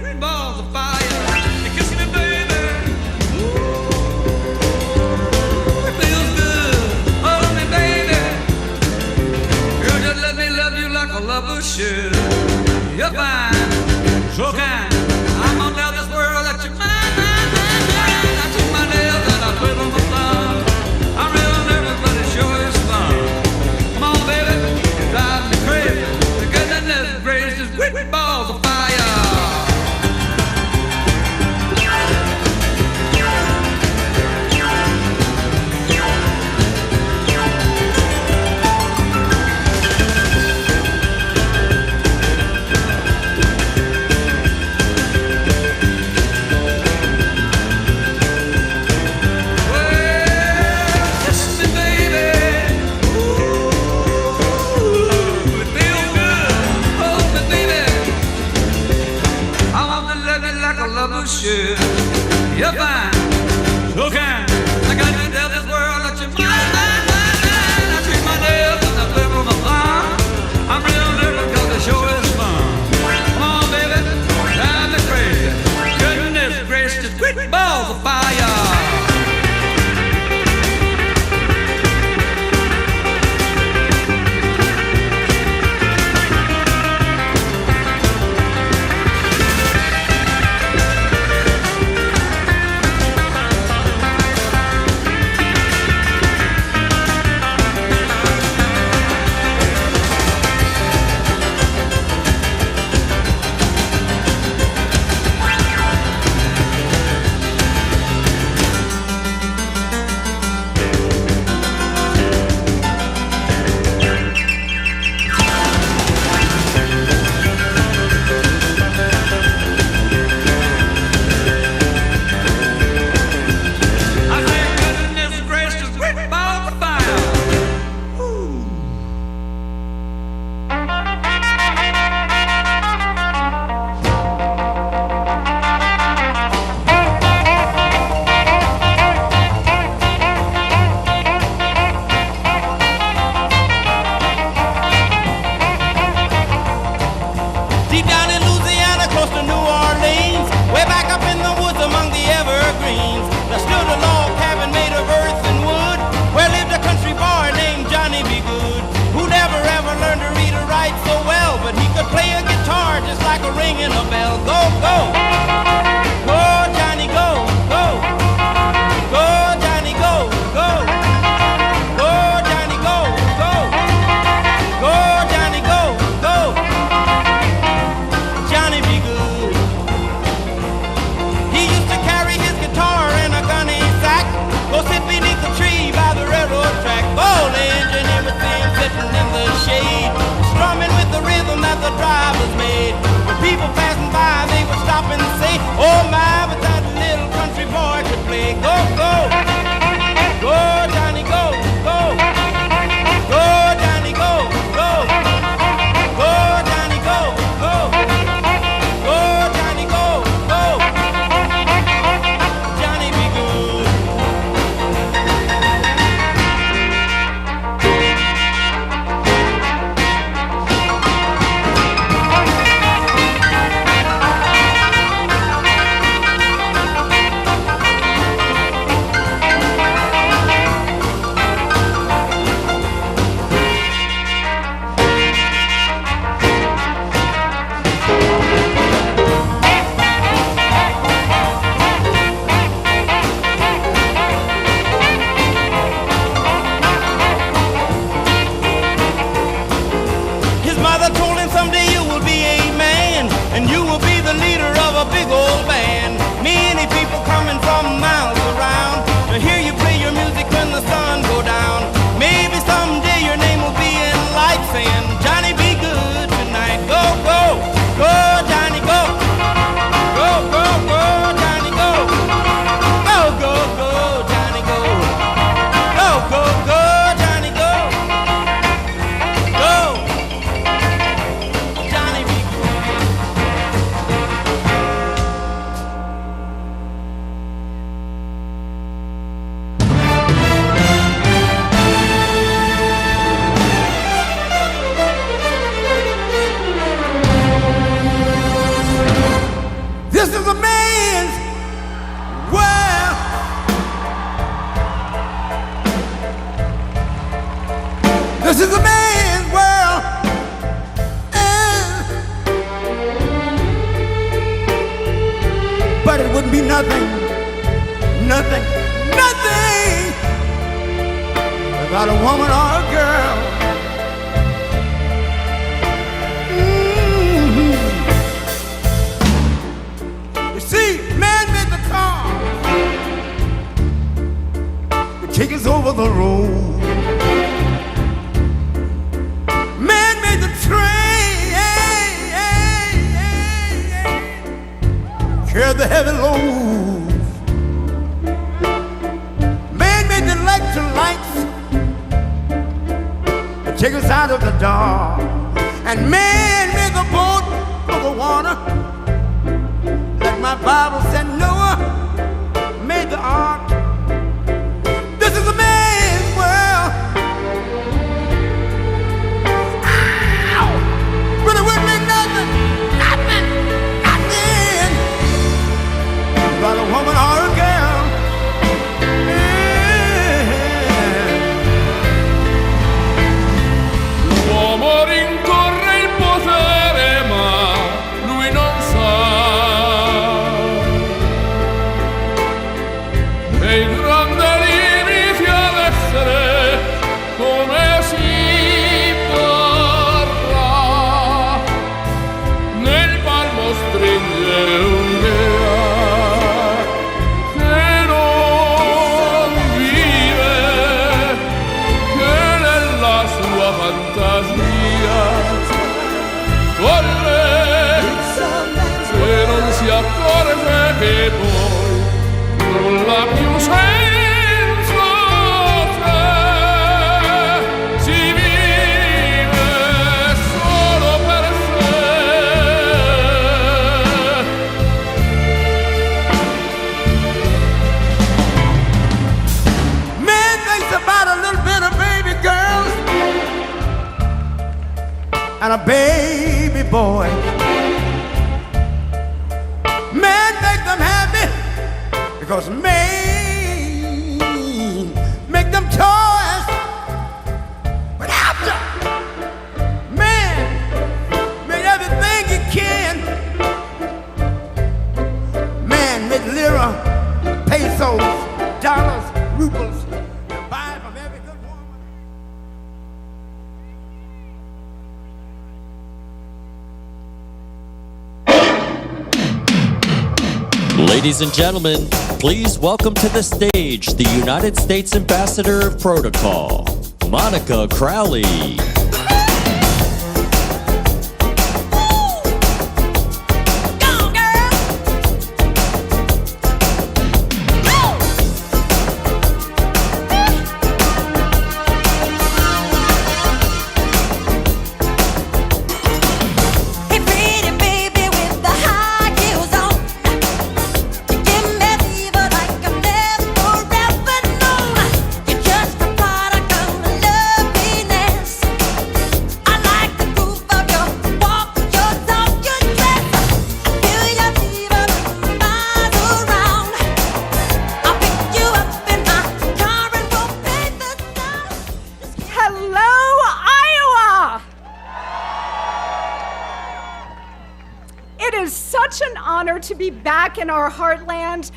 sweet balls of fire. You kiss me, baby. Ooh, it feels good. Hold me, baby. Girl, just let me love you like a lover should. You're fine, so kind. I'm gonna tell this world that you're mine, mine, mine, mine. I chew my nails and I twiddle my thumbs. I'm real nervous, but it sure is fun. Come on, baby, you drive me crazy. The goodness gracious, sweet balls of fire. You're fine, so kind. I got to tell this world that you're mine, mine, mine, mine. I treat my nails and I twiddle my thumb. I'm real nervous 'cause the show is fun. Come on, baby, drive me crazy. Goodness gracious, sweet balls of fire. This is a man's world. This is a man's world. But it wouldn't be nothing without a woman or a girl. You see, man made the car, to take us over the road. Man made the train, carry the heavy load. Man made the electrolytes, to take us out of the dark. And man made the boat for the water, like my Bible said Noah made the ark. This is a man's world. Ow! But it wouldn't be nothing about a woman or a girl. L'uomo rincorre il potere, ma lui non sa che i grandi limiti ad essere come si vorrà. Nel palmo stringe un'idea che non vive, che nella sua fantasia corre, se non si accorge che poi nulla più senza sé, si vive solo per sé. Man thinks about a little bit of baby girls and a baby boy. Man make them happy because man make them toys. But after man made everything he can, man made lira, pesos, dollars, rubles, and buy from every good woman. Ladies and gentlemen, please welcome to the stage the United States Ambassador of Protocol, Monica Crowley. Hey pretty baby with the high heels on, you give me fever like I've never ever known. You're just a product of my loveliness. I like the groove of your walk, your talk, your dress. Feel your fever moving miles around. I'll pick you up in my car and we'll paint the town. Hello, Iowa! It is such an honor to be back in our heartland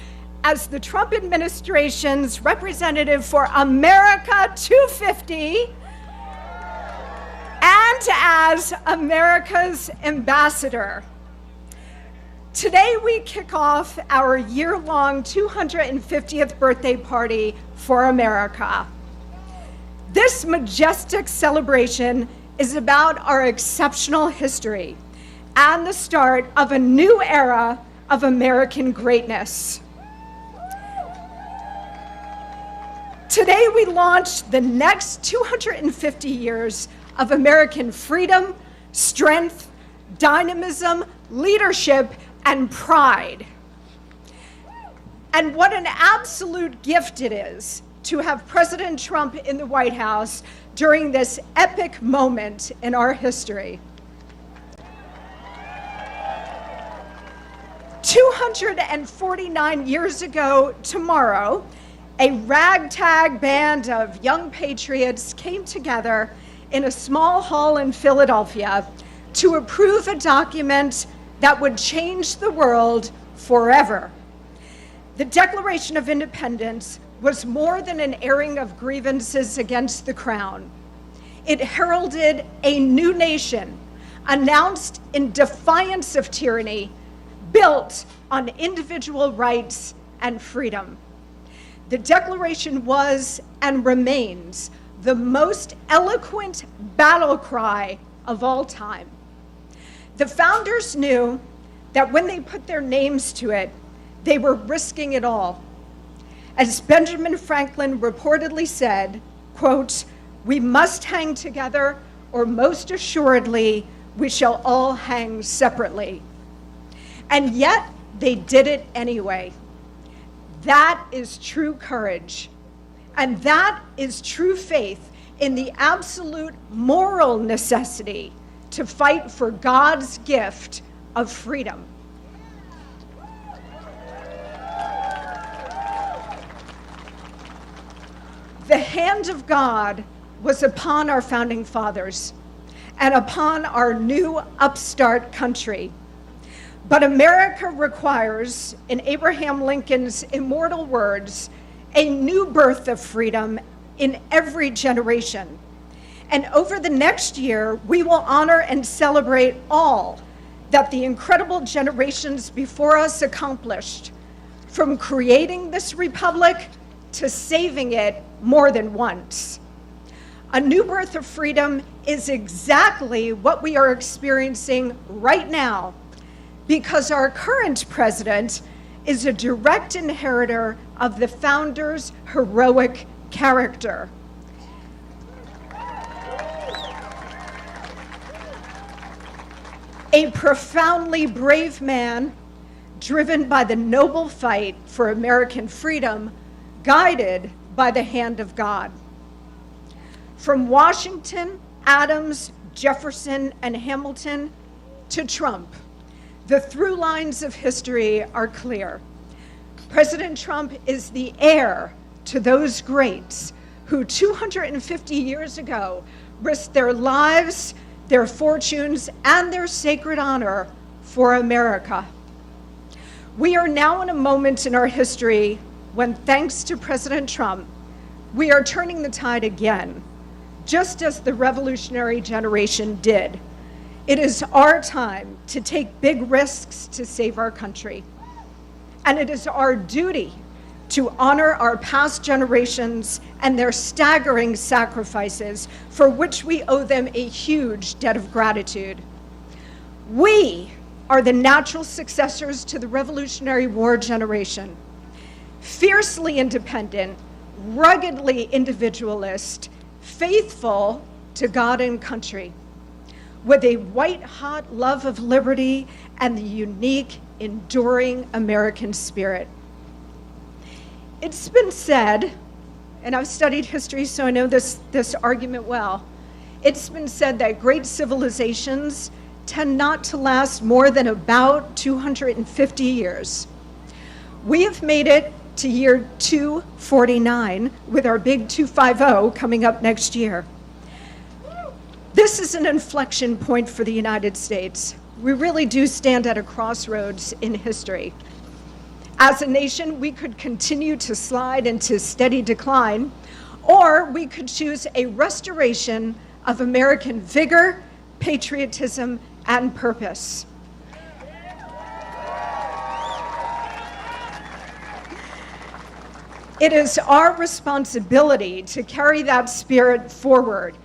as the Trump administration's representative for America 250 and as America's ambassador. Today we kick off our year-long 250th birthday party for America. This majestic celebration is about our exceptional history and the start of a new era of American greatness. Today we launch the next 250 years of American freedom, strength, dynamism, leadership, and pride. And what an absolute gift it is to have President Trump in the White House during this epic moment in our history. 249 years ago tomorrow, a ragtag band of young patriots came together in a small hall in Philadelphia to approve a document that would change the world forever. The Declaration of Independence was more than an airing of grievances against the crown. It heralded a new nation, announced in defiance of tyranny, built on individual rights and freedom. The Declaration was and remains the most eloquent battle cry of all time. The founders knew that when they put their names to it, they were risking it all. As Benjamin Franklin reportedly said, quote, "We must hang together, or most assuredly, we shall all hang separately." And yet, they did it anyway. That is true courage. And that is true faith in the absolute moral necessity to fight for God's gift of freedom. The hand of God was upon our founding fathers and upon our new upstart country. But America requires, in Abraham Lincoln's immortal words, a new birth of freedom in every generation. And over the next year, we will honor and celebrate all that the incredible generations before us accomplished, from creating this republic to saving it more than once. A new birth of freedom is exactly what we are experiencing right now, because our current president is a direct inheritor of the founders' heroic character. A profoundly brave man, driven by the noble fight for American freedom, guided by the hand of God. From Washington, Adams, Jefferson, and Hamilton to Trump, the through lines of history are clear. President Trump is the heir to those greats who 250 years ago risked their lives, their fortunes, and their sacred honor for America. We are now in a moment in our history when, thanks to President Trump, we are turning the tide again, just as the revolutionary generation did. It is our time to take big risks to save our country. And it is our duty to honor our past generations and their staggering sacrifices, for which we owe them a huge debt of gratitude. We are the natural successors to the Revolutionary War generation, fiercely independent, ruggedly individualist, faithful to God and country, with a white-hot love of liberty and the unique, enduring American spirit. It's been said, and I've studied history, so I know this argument well. It's been said that great civilizations tend not to last more than about 250 years. We have made it to year 249 with our big 250 coming up next year. This is an inflection point for the United States. We really do stand at a crossroads in history. As a nation, we could continue to slide into steady decline, or we could choose a restoration of American vigor, patriotism, and purpose. It is our responsibility to carry that spirit forward,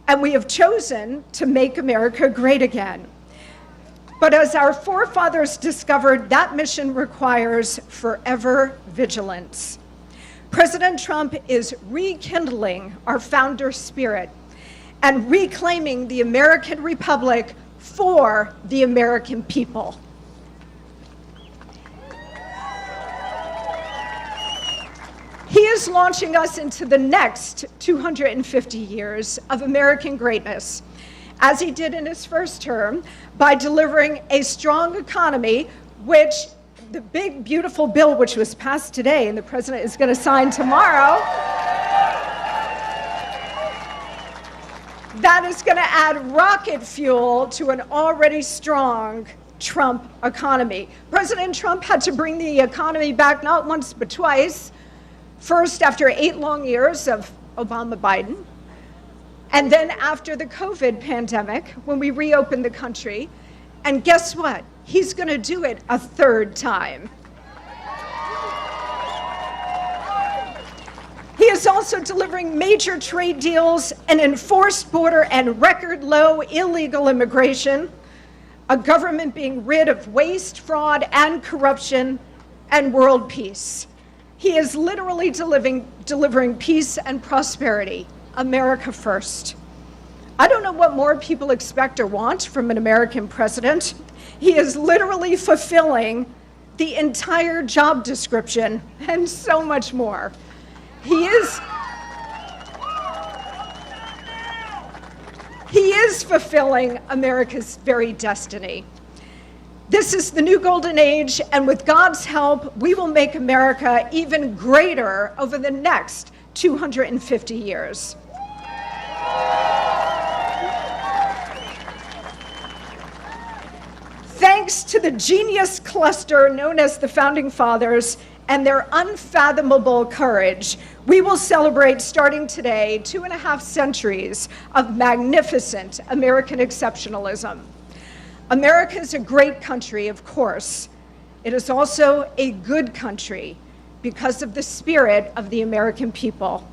and we have chosen to make America great again. But as our forefathers discovered, that mission requires forever vigilance. President Trump is rekindling our founder spirit and reclaiming the American Republic for the American people. He is launching us into the next 250 years of American greatness, as he did in his first term, by delivering a strong economy which the big, beautiful bill which was passed today and the president is going to sign tomorrow, that is going to add rocket fuel to an already strong Trump economy. President Trump had to bring the economy back not once but twice. First, after 8 long years of Obama-Biden, and then after the COVID pandemic, when we reopened the country. And guess what? He's going to do it a 3rd time. He is also delivering major trade deals, an enforced border, and record low illegal immigration, a government being rid of waste, fraud, and corruption, and world peace. He is literally delivering peace and prosperity. America first. I don't know what more people expect or want from an American president. He is literally fulfilling the entire job description and so much more. He is fulfilling America's very destiny. This is the new golden age, and with God's help, we will make America even greater over the next 250 years. Thanks to the genius cluster known as the Founding Fathers and their unfathomable courage, we will celebrate, starting today, 2.5 centuries of magnificent American exceptionalism. America is a great country, of course. It is also a good country because of the spirit of the American people.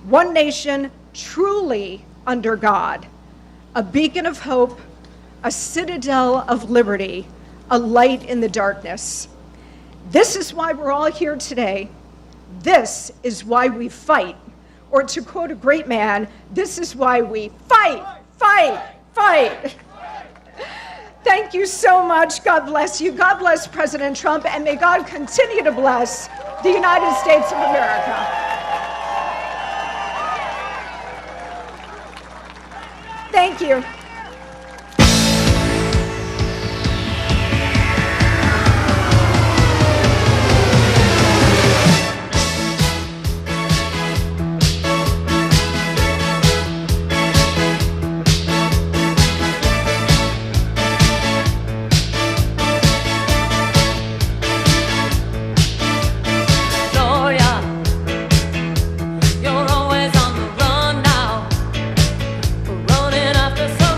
One nation truly under God, a beacon of hope, a citadel of liberty, a light in the darkness. This is why we're all here today. This is why we fight. Or to quote a great man, this is why we fight, fight, fight. Thank you so much. God bless you. God bless President Trump, and may God continue to bless the United States of America. Thank you. Gloria, you're always on the run now, running after so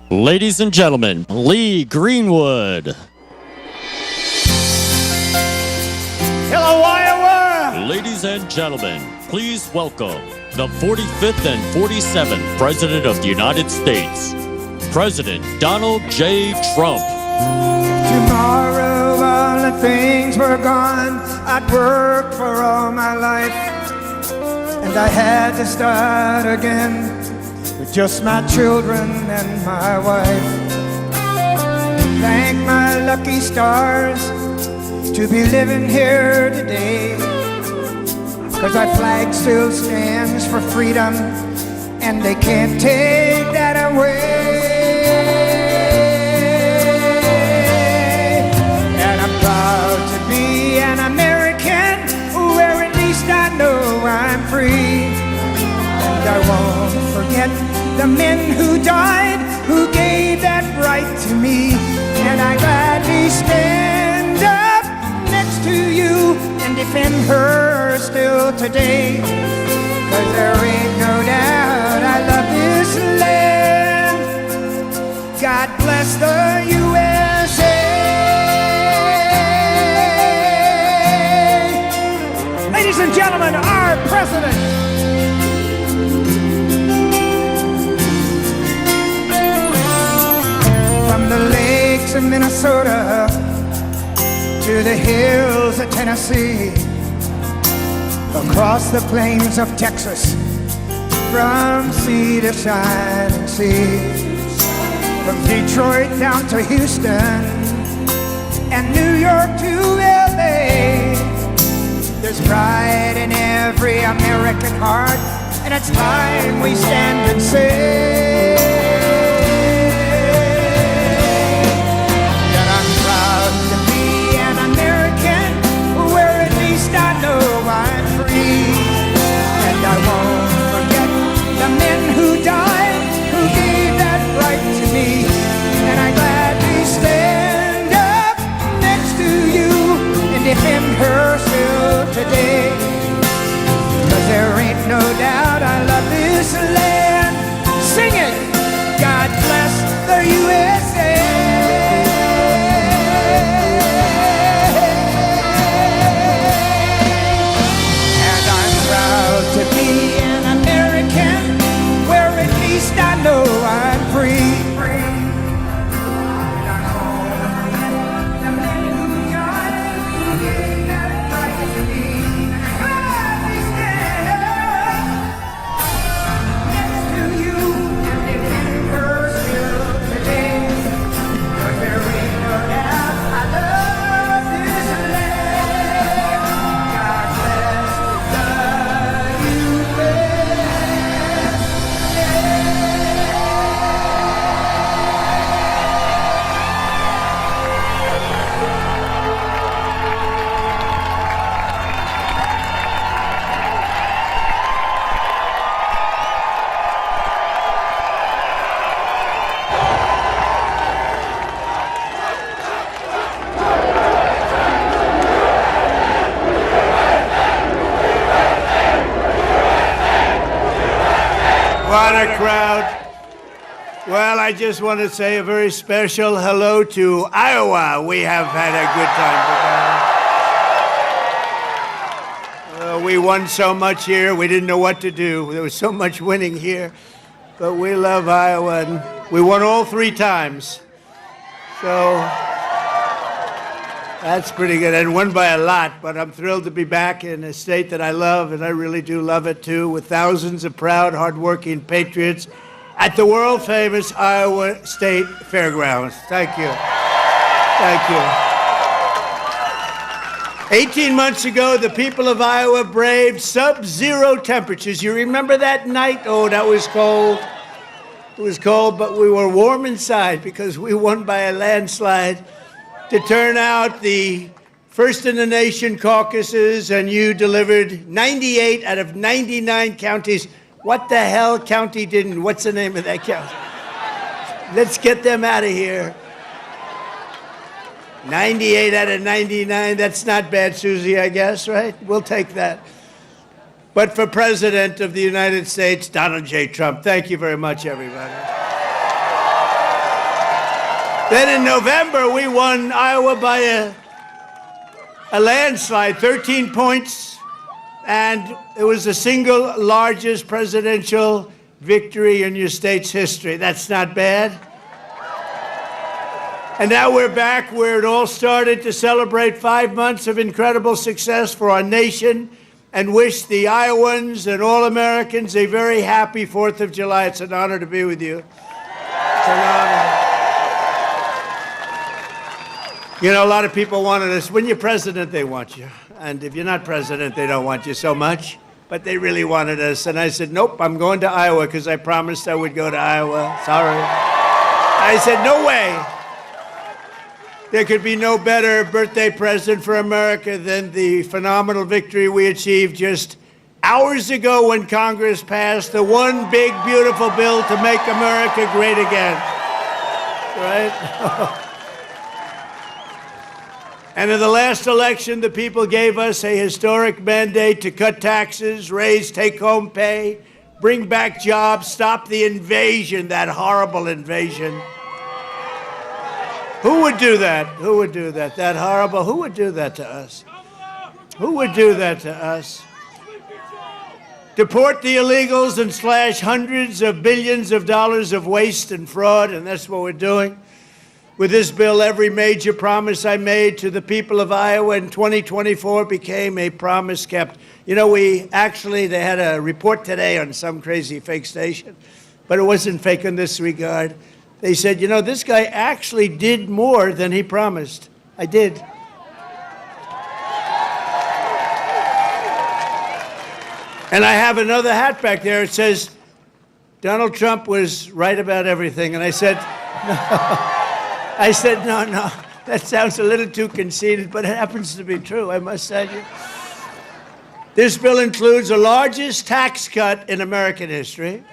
Ladies and gentlemen, Lee Greenwood. Hello, Iowa! Ladies and gentlemen, please welcome the 45th and 47th President of the United States, President Donald J. Trump. Tomorrow all the things were gone. I'd worked for all my life, and I had to start again with just my children and my wife. Thank my lucky stars to be living here today, 'cause our flag still stands for freedom, and they can't take that away. And I'm proud to be an American, where at least I know I'm free. And I won't forget the men who died, who gave that right to me. And I gladly stand up next to you and defend her still today. 'Cause there ain't no doubt I love this land. God bless the USA. Ladies and gentlemen, our president. From the lakes of Minnesota to the hills of Tennessee, across the plains of Texas, from sea to shining sea, from Detroit down to Houston and New York to LA. There's pride in every American heart, and it's time we stand and say that I'm proud to be an American, where at least I know I'm free. And I won't forget the men who died, who gave that right to me. And I gladly stand up next to you and defend her still today. 'Cause there ain't no doubt I love this land. Sing it! God bless the USA. And I'm proud to be an American, where at least I know I'm free. What a crowd. Well, I just want to say a very special hello to Iowa. We have had a good time together. We won so much here, we didn't know what to do. There was so much winning here. But we love Iowa, and we won all 3 times. So that's pretty good, and won by a lot. But I'm thrilled to be back in a state that I love, and I really do love it too, with thousands of proud, hardworking patriots at the world-famous Iowa State Fairgrounds. Thank you. Thank you. 18 months ago, the people of Iowa braved sub-zero temperatures. You remember that night? Oh, that was cold. It was cold, but we were warm inside because we won by a landslide to turn out the first in the nation caucuses, and you delivered 98 out of 99 counties. What the hell county didn't? What's the name of that county? Let's get them out of here. 98 out of 99, that's not bad, Susie, I guess, right? We'll take that. But for President of the United States, Donald J. Trump, thank you very much, everybody. Then in November, we won Iowa by a landslide, 13 points, and it was the single largest presidential victory in your state's history. That's not bad. And now we're back where it all started to celebrate 5 months of incredible success for our nation and wish the Iowans and all Americans a very happy 4th of July. It's an honor to be with you. It's an honor. You know, a lot of people wanted us. When you're president, they want you. And if you're not president, they don't want you so much. But they really wanted us. And I said, nope, I'm going to Iowa because I promised I would go to Iowa. Sorry. I said, no way. There could be no better birthday present for America than the phenomenal victory we achieved just hours ago when Congress passed the one big, beautiful bill to make America great again. Right? And in the last election, the people gave us a historic mandate to cut taxes, raise take-home pay, bring back jobs, stop the invasion, that horrible invasion. Who would do that? Who would do that? That horrible, who would do that to us? Who would do that to us? Deport the illegals and slash hundreds of billions of dollars of waste and fraud, and that's what we're doing. With this bill, every major promise I made to the people of Iowa in 2024 became a promise kept. You know, they had a report today on some crazy fake station, but it wasn't fake in this regard. They said, you know, this guy actually did more than he promised. I did. And I have another hat back there. It says, Donald Trump was right about everything. And I said, no, that sounds a little too conceited, but it happens to be true, I must tell you. This bill includes the largest tax cut in American history,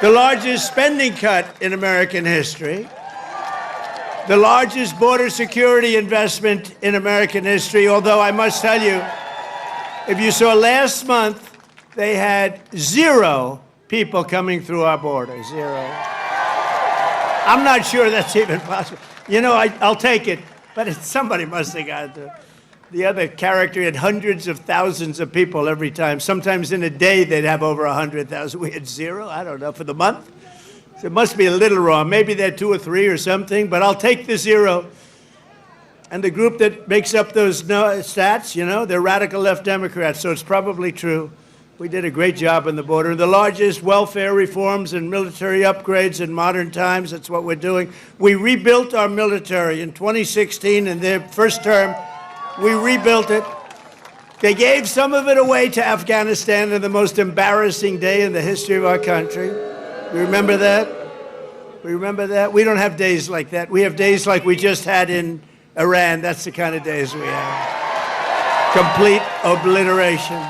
the largest spending cut in American history, the largest border security investment in American history, although I must tell you, if you saw last month, they had 0 people coming through our border, 0. I'm not sure that's even possible. You know, I'll take it, but somebody must have got to. The other character had hundreds of thousands of people every time. Sometimes in a day, they'd have over 100,000. We had 0, I don't know, for the month. So it must be a little wrong. Maybe they're 2 or 3 or something, but I'll take the 0. And the group that makes up those stats, you know, they're radical left Democrats, so it's probably true. We did a great job on the border. The largest welfare reforms and military upgrades in modern times, that's what we're doing. We rebuilt our military in 2016 in their first term. We rebuilt it. They gave some of it away to Afghanistan on the most embarrassing day in the history of our country. You remember that? We remember that? We don't have days like that. We have days like we just had in Iran. That's the kind of days we have. Complete obliteration.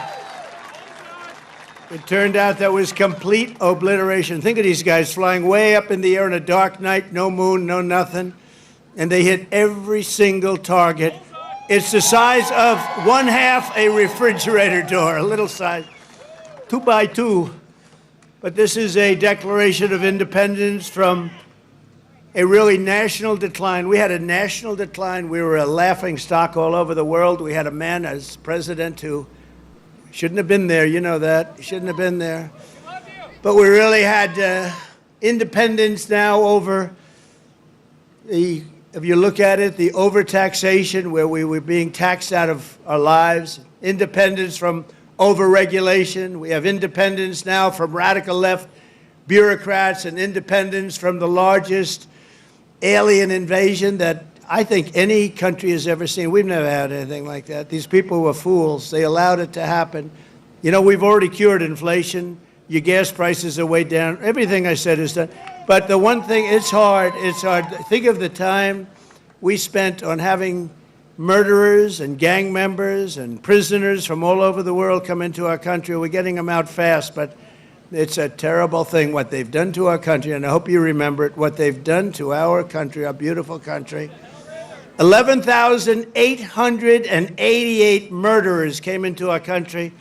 It turned out that was complete obliteration. Think of these guys flying way up in the air on a dark night, no moon, no nothing, and they hit every single target. It's the size of 1/2 a refrigerator door, a little size, 2 by 2. But this is a declaration of independence from a really national decline. We had a national decline. We were a laughing stock all over the world. We had a man as president who shouldn't have been there, you know that. Shouldn't have been there. But we really had independence now over if you look at it, the overtaxation where we were being taxed out of our lives, independence from overregulation. We have independence now from radical left bureaucrats and independence from the largest alien invasion that I think any country has ever seen. We've never had anything like that. These people were fools. They allowed it to happen. You know, we've already cured inflation. Your gas prices are way down. Everything I said is done. But the one thing, it's hard. It's hard. Think of the time we spent on having murderers and gang members and prisoners from all over the world come into our country. We're getting them out fast, but it's a terrible thing what they've done to our country, and I hope you remember it, what they've done to our country, our beautiful country. 11,888 murderers came into our country,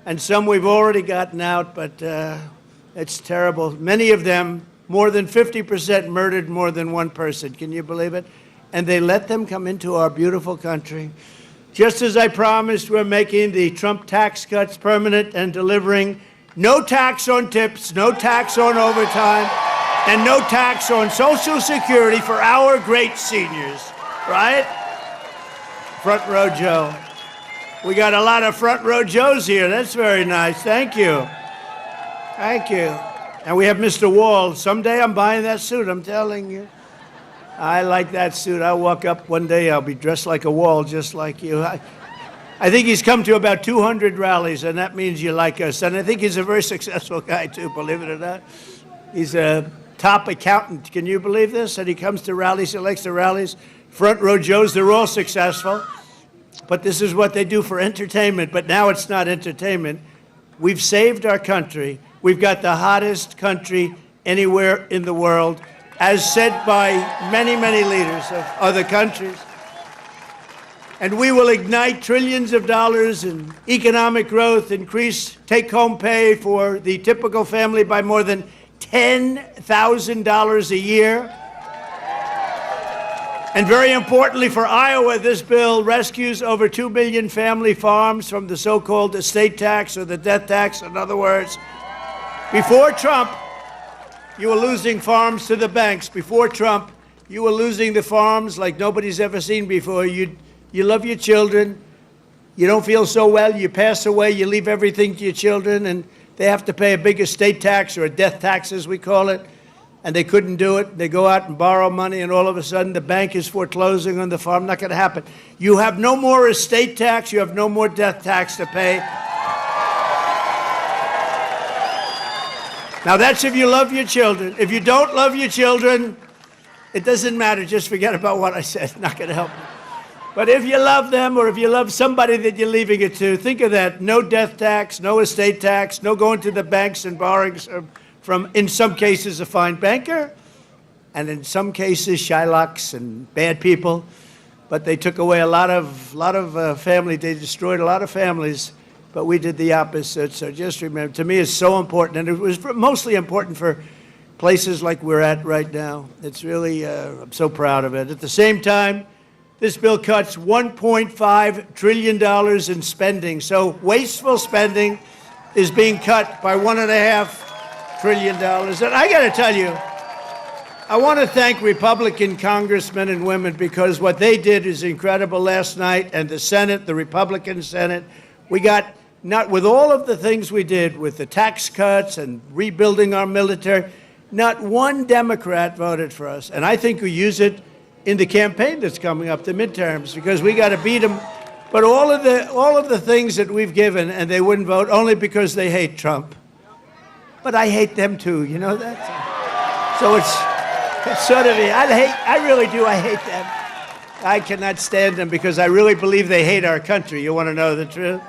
and some we've already gotten out, but it's terrible. Many of them more than 50% murdered more than one person. Can you believe it? And they let them come into our beautiful country. Just as I promised, we're making the Trump tax cuts permanent and delivering no tax on tips, no tax on overtime, and no tax on Social Security for our great seniors, right? Front row Joe. We got a lot of front row Joes here. That's very nice. Thank you. Thank you. And we have Mr. Wall. Someday I'm buying that suit, I'm telling you. I like that suit. I'll walk up one day, I'll be dressed like a Wall, just like you. I think he's come to about 200 rallies, and that means you like us. And I think he's a very successful guy, too, believe it or not. He's a top accountant. Can you believe this? And he comes to rallies, he likes the rallies. Front row Joes, they're all successful. But this is what they do for entertainment. But now it's not entertainment. We've saved our country. We've got the hottest country anywhere in the world, as said by many, many leaders of other countries. And we will ignite trillions of dollars in economic growth, increase take-home pay for the typical family by more than $10,000 a year. And very importantly for Iowa, this bill rescues over 2 million family farms from the so-called estate tax or the death tax. In other words, before Trump, you were losing farms to the banks. Before Trump, you were losing the farms like nobody's ever seen before. You love your children. You don't feel so well. You pass away. You leave everything to your children, and they have to pay a big estate tax or a death tax, as we call it. And they couldn't do it. They go out and borrow money, and all of a sudden the bank is foreclosing on the farm. Not going to happen. You have no more estate tax. You have no more death tax to pay. Now, that's if you love your children. If you don't love your children, it doesn't matter. Just forget about what I said. Not going to help you. But if you love them, or if you love somebody that you're leaving it to, think of that. No death tax, no estate tax, no going to the banks and borrowing from, in some cases, a fine banker, and in some cases, Shylocks and bad people. But they took away a lot of family. They destroyed a lot of families. But we did the opposite. So just remember, to me, it's so important, and it was mostly important for places like we're at right now. It's really, I'm so proud of it. At the same time, this bill cuts $1.5 trillion in spending. So wasteful spending is being cut by $1.5 trillion. And I got to tell you, I want to thank Republican congressmen and women, because what they did is incredible last night. And the Senate, the Republican Senate, we got, not with all of the things we did with the tax cuts and rebuilding our military, not one Democrat voted for us. And I think we use it in the campaign that's coming up, the midterms, because we got to beat them. But all of the things that we've given, and they wouldn't vote only because they hate Trump. But I hate them too, you know that? So it's sort of, I really do, I hate them. I cannot stand them because I really believe they hate our country. You want to know the truth?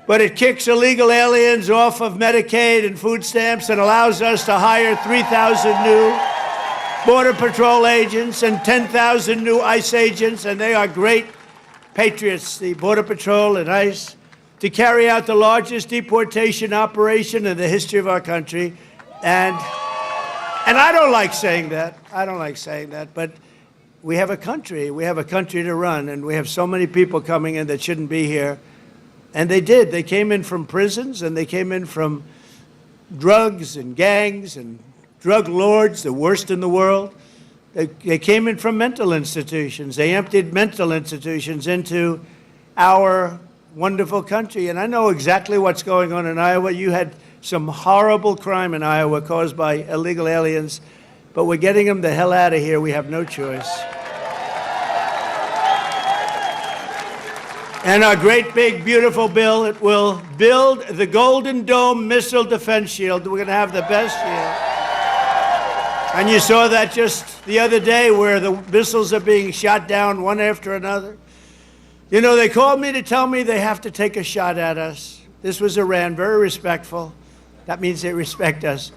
But it kicks illegal aliens off of Medicaid and food stamps and allows us to hire 3,000 new Border Patrol agents and 10,000 new ICE agents, and they are great patriots, the Border Patrol and ICE, to carry out the largest deportation operation in the history of our country. And I don't like saying that. I don't like saying that, but we have a country. We have a country to run, and we have so many people coming in that shouldn't be here. And they did. They came in from prisons, and they came in from drugs and gangs and drug lords, the worst in the world. They came in from mental institutions. They emptied mental institutions into our wonderful country. And I know exactly what's going on in Iowa. You had some horrible crime in Iowa caused by illegal aliens, but we're getting them the hell out of here. We have no choice. And our great, big, beautiful bill, it will build the Golden Dome missile defense shield. We're going to have the best shield. And you saw that just the other day, where the missiles are being shot down one after another. You know, they called me to tell me they have to take a shot at us. This was Iran, very respectful. That means they respect us.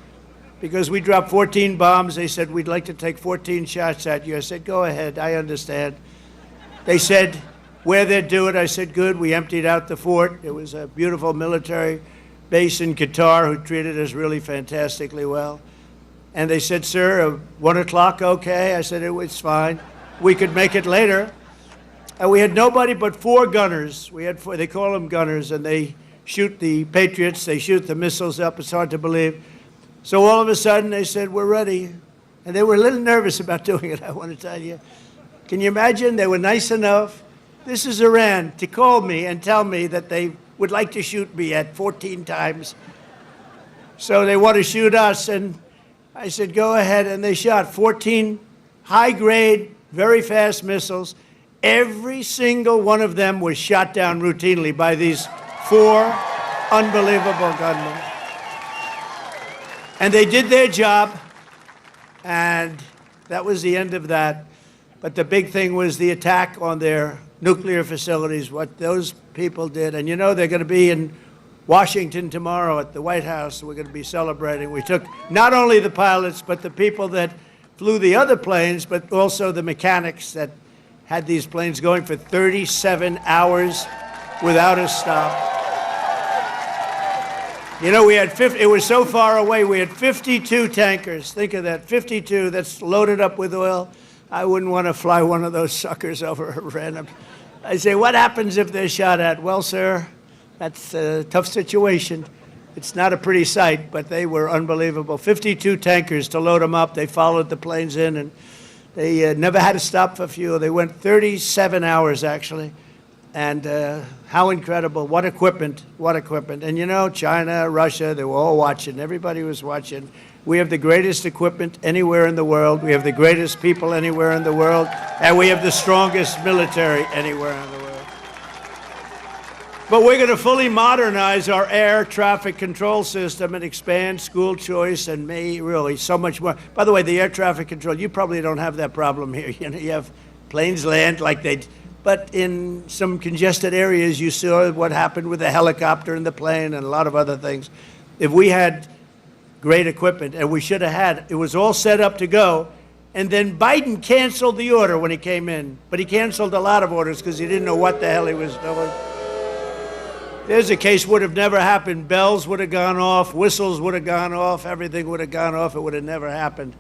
Because we dropped 14 bombs, they said, we'd like to take 14 shots at you. I said, go ahead, I understand. They said, where they'd do it. I said, good. We emptied out the fort. It was a beautiful military base in Qatar who treated us really fantastically well. And they said, sir, 1 o'clock, okay? I said, it's fine. We could make it later. And we had nobody but 4 gunners. We had 4, they call them gunners, and they shoot the Patriots, they shoot the missiles up. It's hard to believe. So all of a sudden, they said, we're ready. And they were a little nervous about doing it, I want to tell you. Can you imagine? They were nice enough. This is Iran, to call me and tell me that they would like to shoot me at 14 times. So they want to shoot us, and I said, go ahead, and they shot 14 high-grade, very fast missiles. Every single one of them was shot down routinely by these 4 unbelievable gunmen. And they did their job, and that was the end of that. But the big thing was the attack on their nuclear facilities, what those people did. And you know, they're going to be in Washington tomorrow at the White House. We're going to be celebrating. We took not only the pilots, but the people that flew the other planes, but also the mechanics that had these planes going for 37 hours without a stop. You know, we had it was so far away, we had 52 tankers. Think of that, 52 that's loaded up with oil. I wouldn't want to fly one of those suckers over Iran. I say, what happens if they're shot at? Well, sir, that's a tough situation. It's not a pretty sight, but they were unbelievable. 52 tankers to load them up. They followed the planes in, and they never had to stop for fuel. They went 37 hours, actually. And how incredible. What equipment, what equipment. And you know, China, Russia, they were all watching. Everybody was watching. We have the greatest equipment anywhere in the world. We have the greatest people anywhere in the world. And we have the strongest military anywhere in the world. But we're going to fully modernize our air traffic control system and expand school choice and really so much more. By the way, the air traffic control, you probably don't have that problem here. You know, you have planes land like they... But in some congested areas, you saw what happened with the helicopter and the plane and a lot of other things. If we had great equipment, and we should have had, it was all set up to go, and then Biden canceled the order when he came in. But he canceled a lot of orders because he didn't know what the hell he was doing. There's a case would have never happened. Bells would have gone off, whistles would have gone off, everything would have gone off. It would have never happened.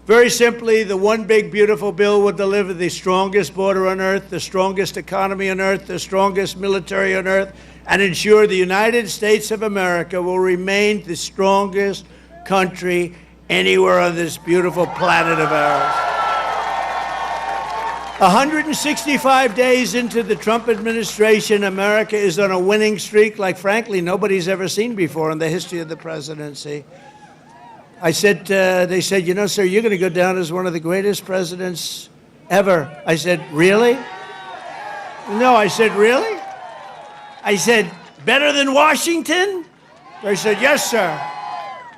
Very simply, the one big beautiful bill would deliver the strongest border on earth, the strongest economy on earth, the strongest military on earth, and ensure the United States of America will remain the strongest country anywhere on this beautiful planet of ours. 165 days into the Trump administration, America is on a winning streak like, frankly, nobody's ever seen before in the history of the presidency. I said, they said, you know, sir, you're going to go down as one of the greatest presidents ever. I said, really? No, I said, really? I said, better than Washington? They said, yes, sir.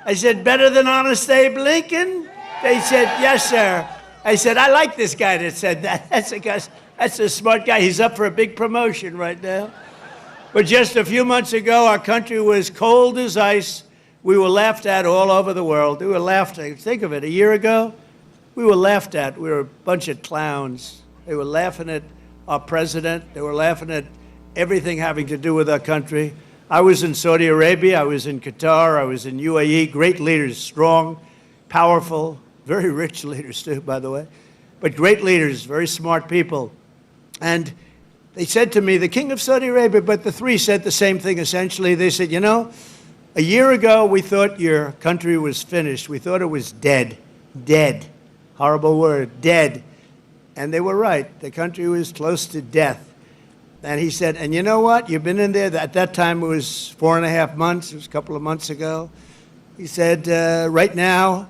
I said, better than Honest Abe Lincoln? They said, yes, sir. I said, I like this guy that said that. That's a smart guy. He's up for a big promotion right now. But just a few months ago, our country was cold as ice. We were laughed at all over the world. We were laughed at. Think of it, a year ago, we were laughed at. We were a bunch of clowns. They were laughing at our president. They were laughing at everything having to do with our country. I was in Saudi Arabia. I was in Qatar. I was in UAE. Great leaders, strong, powerful, very rich leaders too, by the way. But great leaders, very smart people. And they said to me, the king of Saudi Arabia, but the 3 said the same thing essentially. They said, you know, a year ago, we thought your country was finished. We thought it was dead. Dead. Horrible word. Dead. And they were right. The country was close to death. And he said, and you know what? You've been in there. At that time, it was 4.5 months. It was a couple of months ago. He said, right now,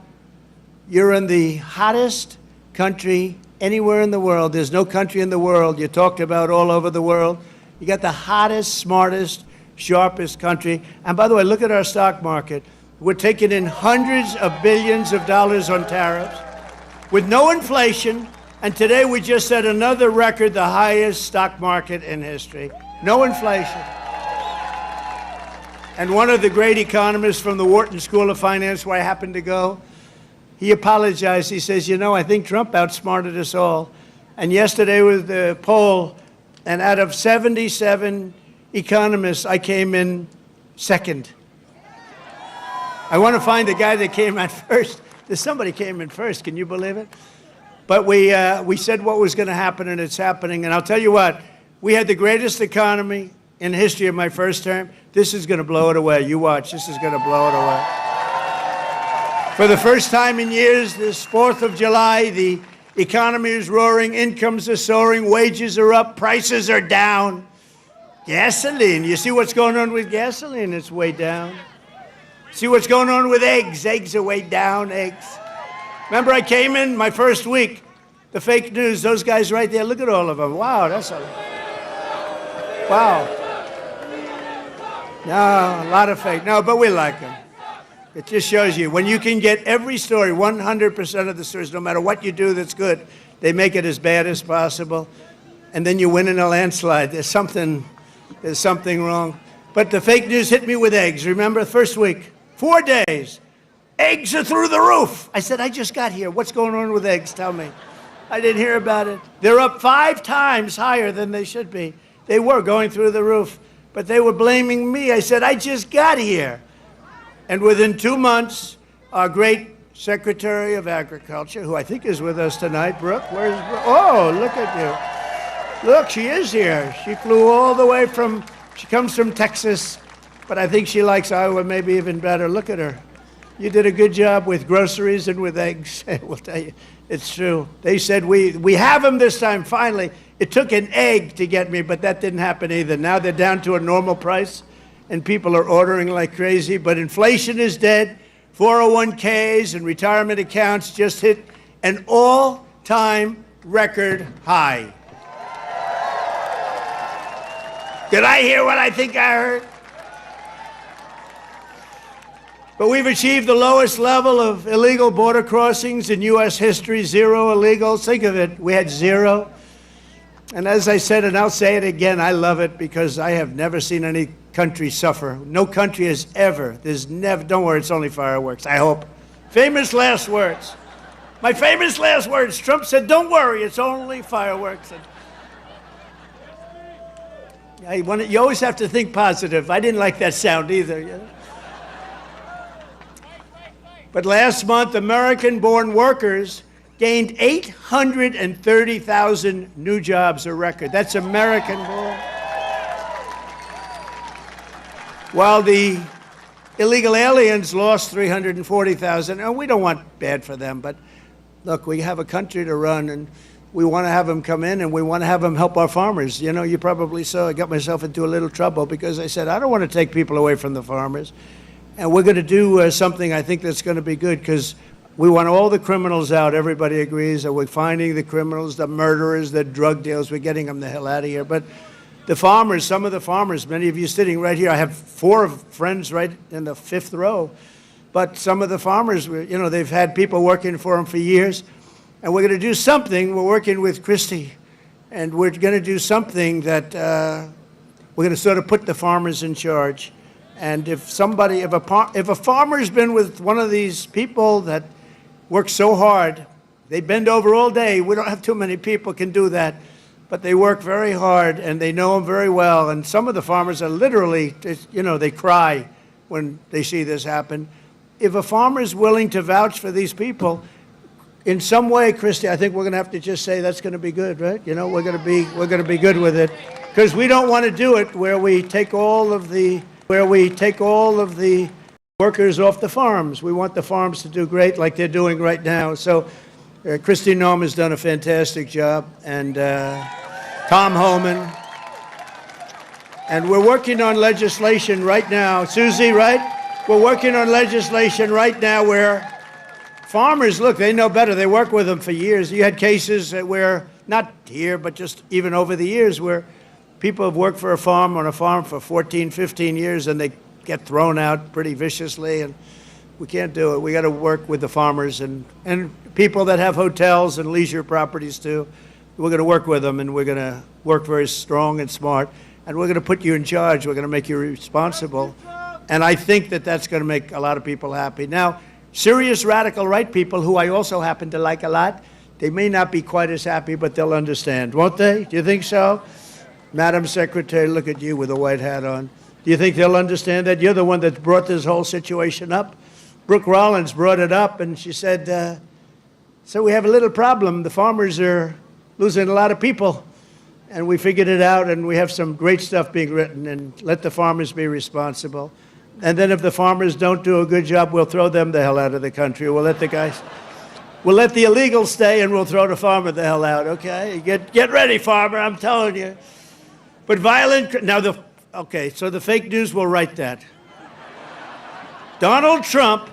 you're in the hottest country anywhere in the world. There's no country in the world. You talked about all over the world. You got the hottest, smartest, sharpest country. And by the way, look at our stock market. We're taking in hundreds of billions of dollars on tariffs with no inflation. And today we just set another record, the highest stock market in history. No inflation. And one of the great economists from the Wharton School of Finance, where I happened to go, he apologized. He says, you know, I think Trump outsmarted us all. And yesterday was the poll, and out of 77 economists, I came in second. I want to find the guy that came out first. There's somebody came in first. Can you believe it? But we said what was going to happen, and it's happening. And I'll tell you what, we had the greatest economy in the history of my first term. This is going to blow it away. You watch. This is going to blow it away. For the first time in years, this 4th of July, the economy is roaring, incomes are soaring, wages are up, prices are down. Gasoline, you see what's going on with gasoline? It's way down. See what's going on with eggs? Eggs are way down, eggs. Remember I came in my first week, the fake news, those guys right there, look at all of them. Wow, that's a... Wow. No, a lot of fake. No, but we like them. It just shows you, when you can get every story, 100% of the stories, no matter what you do that's good, they make it as bad as possible, and then you win in a landslide. There's something wrong. But the fake news hit me with eggs. Remember, first week, 4 days, eggs are through the roof. I said, I just got here. What's going on with eggs? Tell me. I didn't hear about it. They're up 5 times higher than they should be. They were going through the roof, but they were blaming me. I said, I just got here. And within 2 months, our great Secretary of Agriculture, who I think is with us tonight, Brooke, where's Brooke? Oh, look at you. Look, she is here. She flew all the way from, she comes from Texas, but I think she likes Iowa maybe even better. Look at her. You did a good job with groceries and with eggs. We'll tell you, it's true. They said, we have them this time, finally. It took an egg to get me, but that didn't happen either. Now they're down to a normal price, and people are ordering like crazy, but inflation is dead. 401ks and retirement accounts just hit an all-time record high. Did I hear what I think I heard? But we've achieved the lowest level of illegal border crossings in U.S. history, 0 illegals. Think of it, we had 0. And as I said, and I'll say it again, I love it because I have never seen any country suffer. No country has ever. There's never, don't worry, it's only fireworks, I hope. Famous last words. My famous last words. Trump said, don't worry, it's only fireworks. You always have to think positive. I didn't like that sound either. You know? But last month, American-born workers gained 830,000 new jobs, a record. That's American-born. While the illegal aliens lost 340,000. And we don't want bad for them, but look, we have a country to run, and we want to have them come in, and we want to have them help our farmers. You know, you probably saw I got myself into a little trouble because I said, I don't want to take people away from the farmers. And we're going to do something I think that's going to be good because we want all the criminals out. Everybody agrees that we're finding the criminals, the murderers, the drug dealers. We're getting them the hell out of here. But the farmers, some of the farmers, many of you sitting right here, I have 4 friends right in the 5th row. But some of the farmers, you know, they've had people working for them for years. And we're going to do something. We're working with Christie. And we're going to do something that we're going to sort of put the farmers in charge. And if somebody, if a farmer's been with one of these people that work so hard, they bend over all day. We don't have too many people can do that, but they work very hard and they know them very well. And some of the farmers are literally, you know, they cry when they see this happen. If a farmer is willing to vouch for these people, in some way, Christy, I think we're going to have to just say that's going to be good, right? You know, we're going to be good with it, because we don't want to do it where we take all of the workers off the farms. We want the farms to do great like they're doing right now. So Christy Noem has done a fantastic job, and Tom Homan. And we're working on legislation right now. Susie, right? We're working on legislation right now where farmers, look, they know better. They work with them for years. You had cases where, not here, but just even over the years, where people have worked for on a farm for 14, 15 years, and they get thrown out pretty viciously, and we can't do it. We got to work with the farmers and people that have hotels and leisure properties too. We're going to work with them, and we're going to work very strong and smart, and we're going to put you in charge. We're going to make you responsible, and I think that that's going to make a lot of people happy. Now, serious radical right people, who I also happen to like a lot, they may not be quite as happy, but they'll understand, won't they? Do you think so? Madam Secretary, look at you with a white hat on. Do you think they'll understand that? You're the one that brought this whole situation up. Brooke Rollins brought it up, and she said, so we have a little problem. The farmers are losing a lot of people. And we figured it out, and we have some great stuff being written, and let the farmers be responsible. And then if the farmers don't do a good job, we'll throw them the hell out of the country. We'll let the illegals stay, and we'll throw the farmer the hell out, okay? Get ready, farmer, I'm telling you. But so the fake news will write that. Donald Trump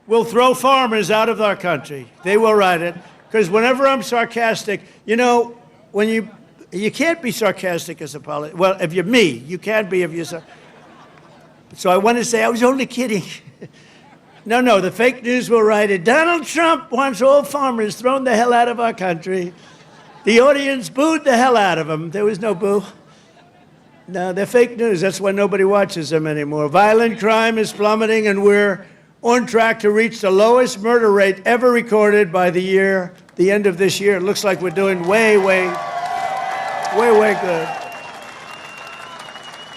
will throw farmers out of our country. They will write it, because whenever I'm sarcastic, when you can't be sarcastic as a politician. Well, if you're me, you can't be if you're so I want to say I was only kidding. No, the fake news will write it. Donald Trump wants all farmers thrown the hell out of our country. The audience booed the hell out of him. There was no boo. No, they're fake news. That's why nobody watches them anymore. Violent crime is plummeting, and we're on track to reach the lowest murder rate ever recorded by the end of this year. It looks like we're doing way good.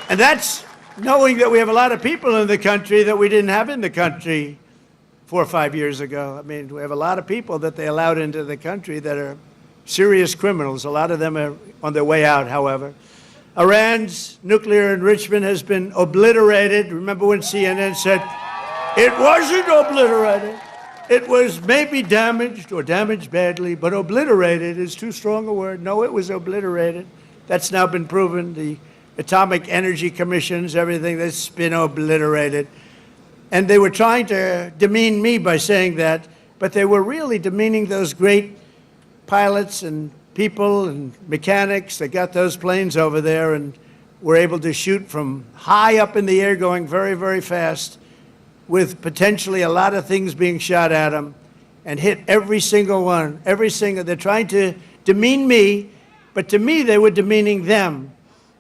And that's knowing that we have a lot of people in the country that we didn't have in the country 4 or 5 years ago. I mean, we have a lot of people that they allowed into the country that are serious criminals. A lot of them are on their way out, however. Iran's nuclear enrichment has been obliterated. Remember when CNN said, it wasn't obliterated. It was maybe damaged or damaged badly, but obliterated is too strong a word. No, it was obliterated. That's now been proven. The Atomic Energy Commissions, everything, that's been obliterated. And they were trying to demean me by saying that, but they were really demeaning those great pilots and people and mechanics that got those planes over there and were able to shoot from high up in the air going very, very fast, with potentially a lot of things being shot at them, and hit every single one, they're trying to demean me, but to me they were demeaning them.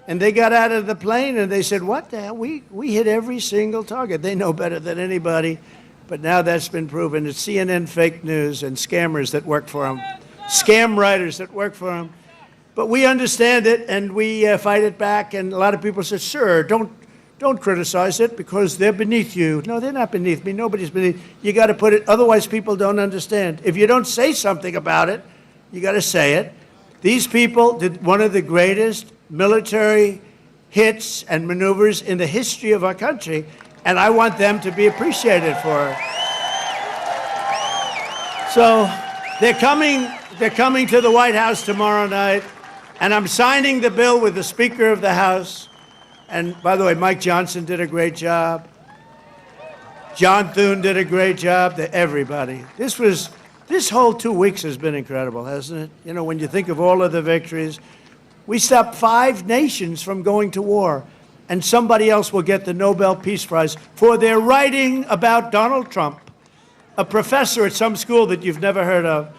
And they got out of the plane and they said, what the hell, we hit every single target. They know better than anybody, but now that's been proven. It's CNN fake news and scammers that work for them, scam writers that work for them. But we understand it, and we fight it back, and a lot of people say, sir, don't criticize it because they're beneath you. No, they're not beneath me. Nobody's beneath. You got to put it, otherwise people don't understand. If you don't say something about it, you got to say it. These people did one of the greatest military hits and maneuvers in the history of our country, and I want them to be appreciated for it. So they're coming to the White House tomorrow night, and I'm signing the bill with the Speaker of the House. And by the way, Mike Johnson did a great job. John Thune did a great job. Everybody. This whole 2 weeks has been incredible, hasn't it? When you think of all of the victories, we stopped 5 nations from going to war, and somebody else will get the Nobel Peace Prize for their writing about Donald Trump. A professor at some school that you've never heard of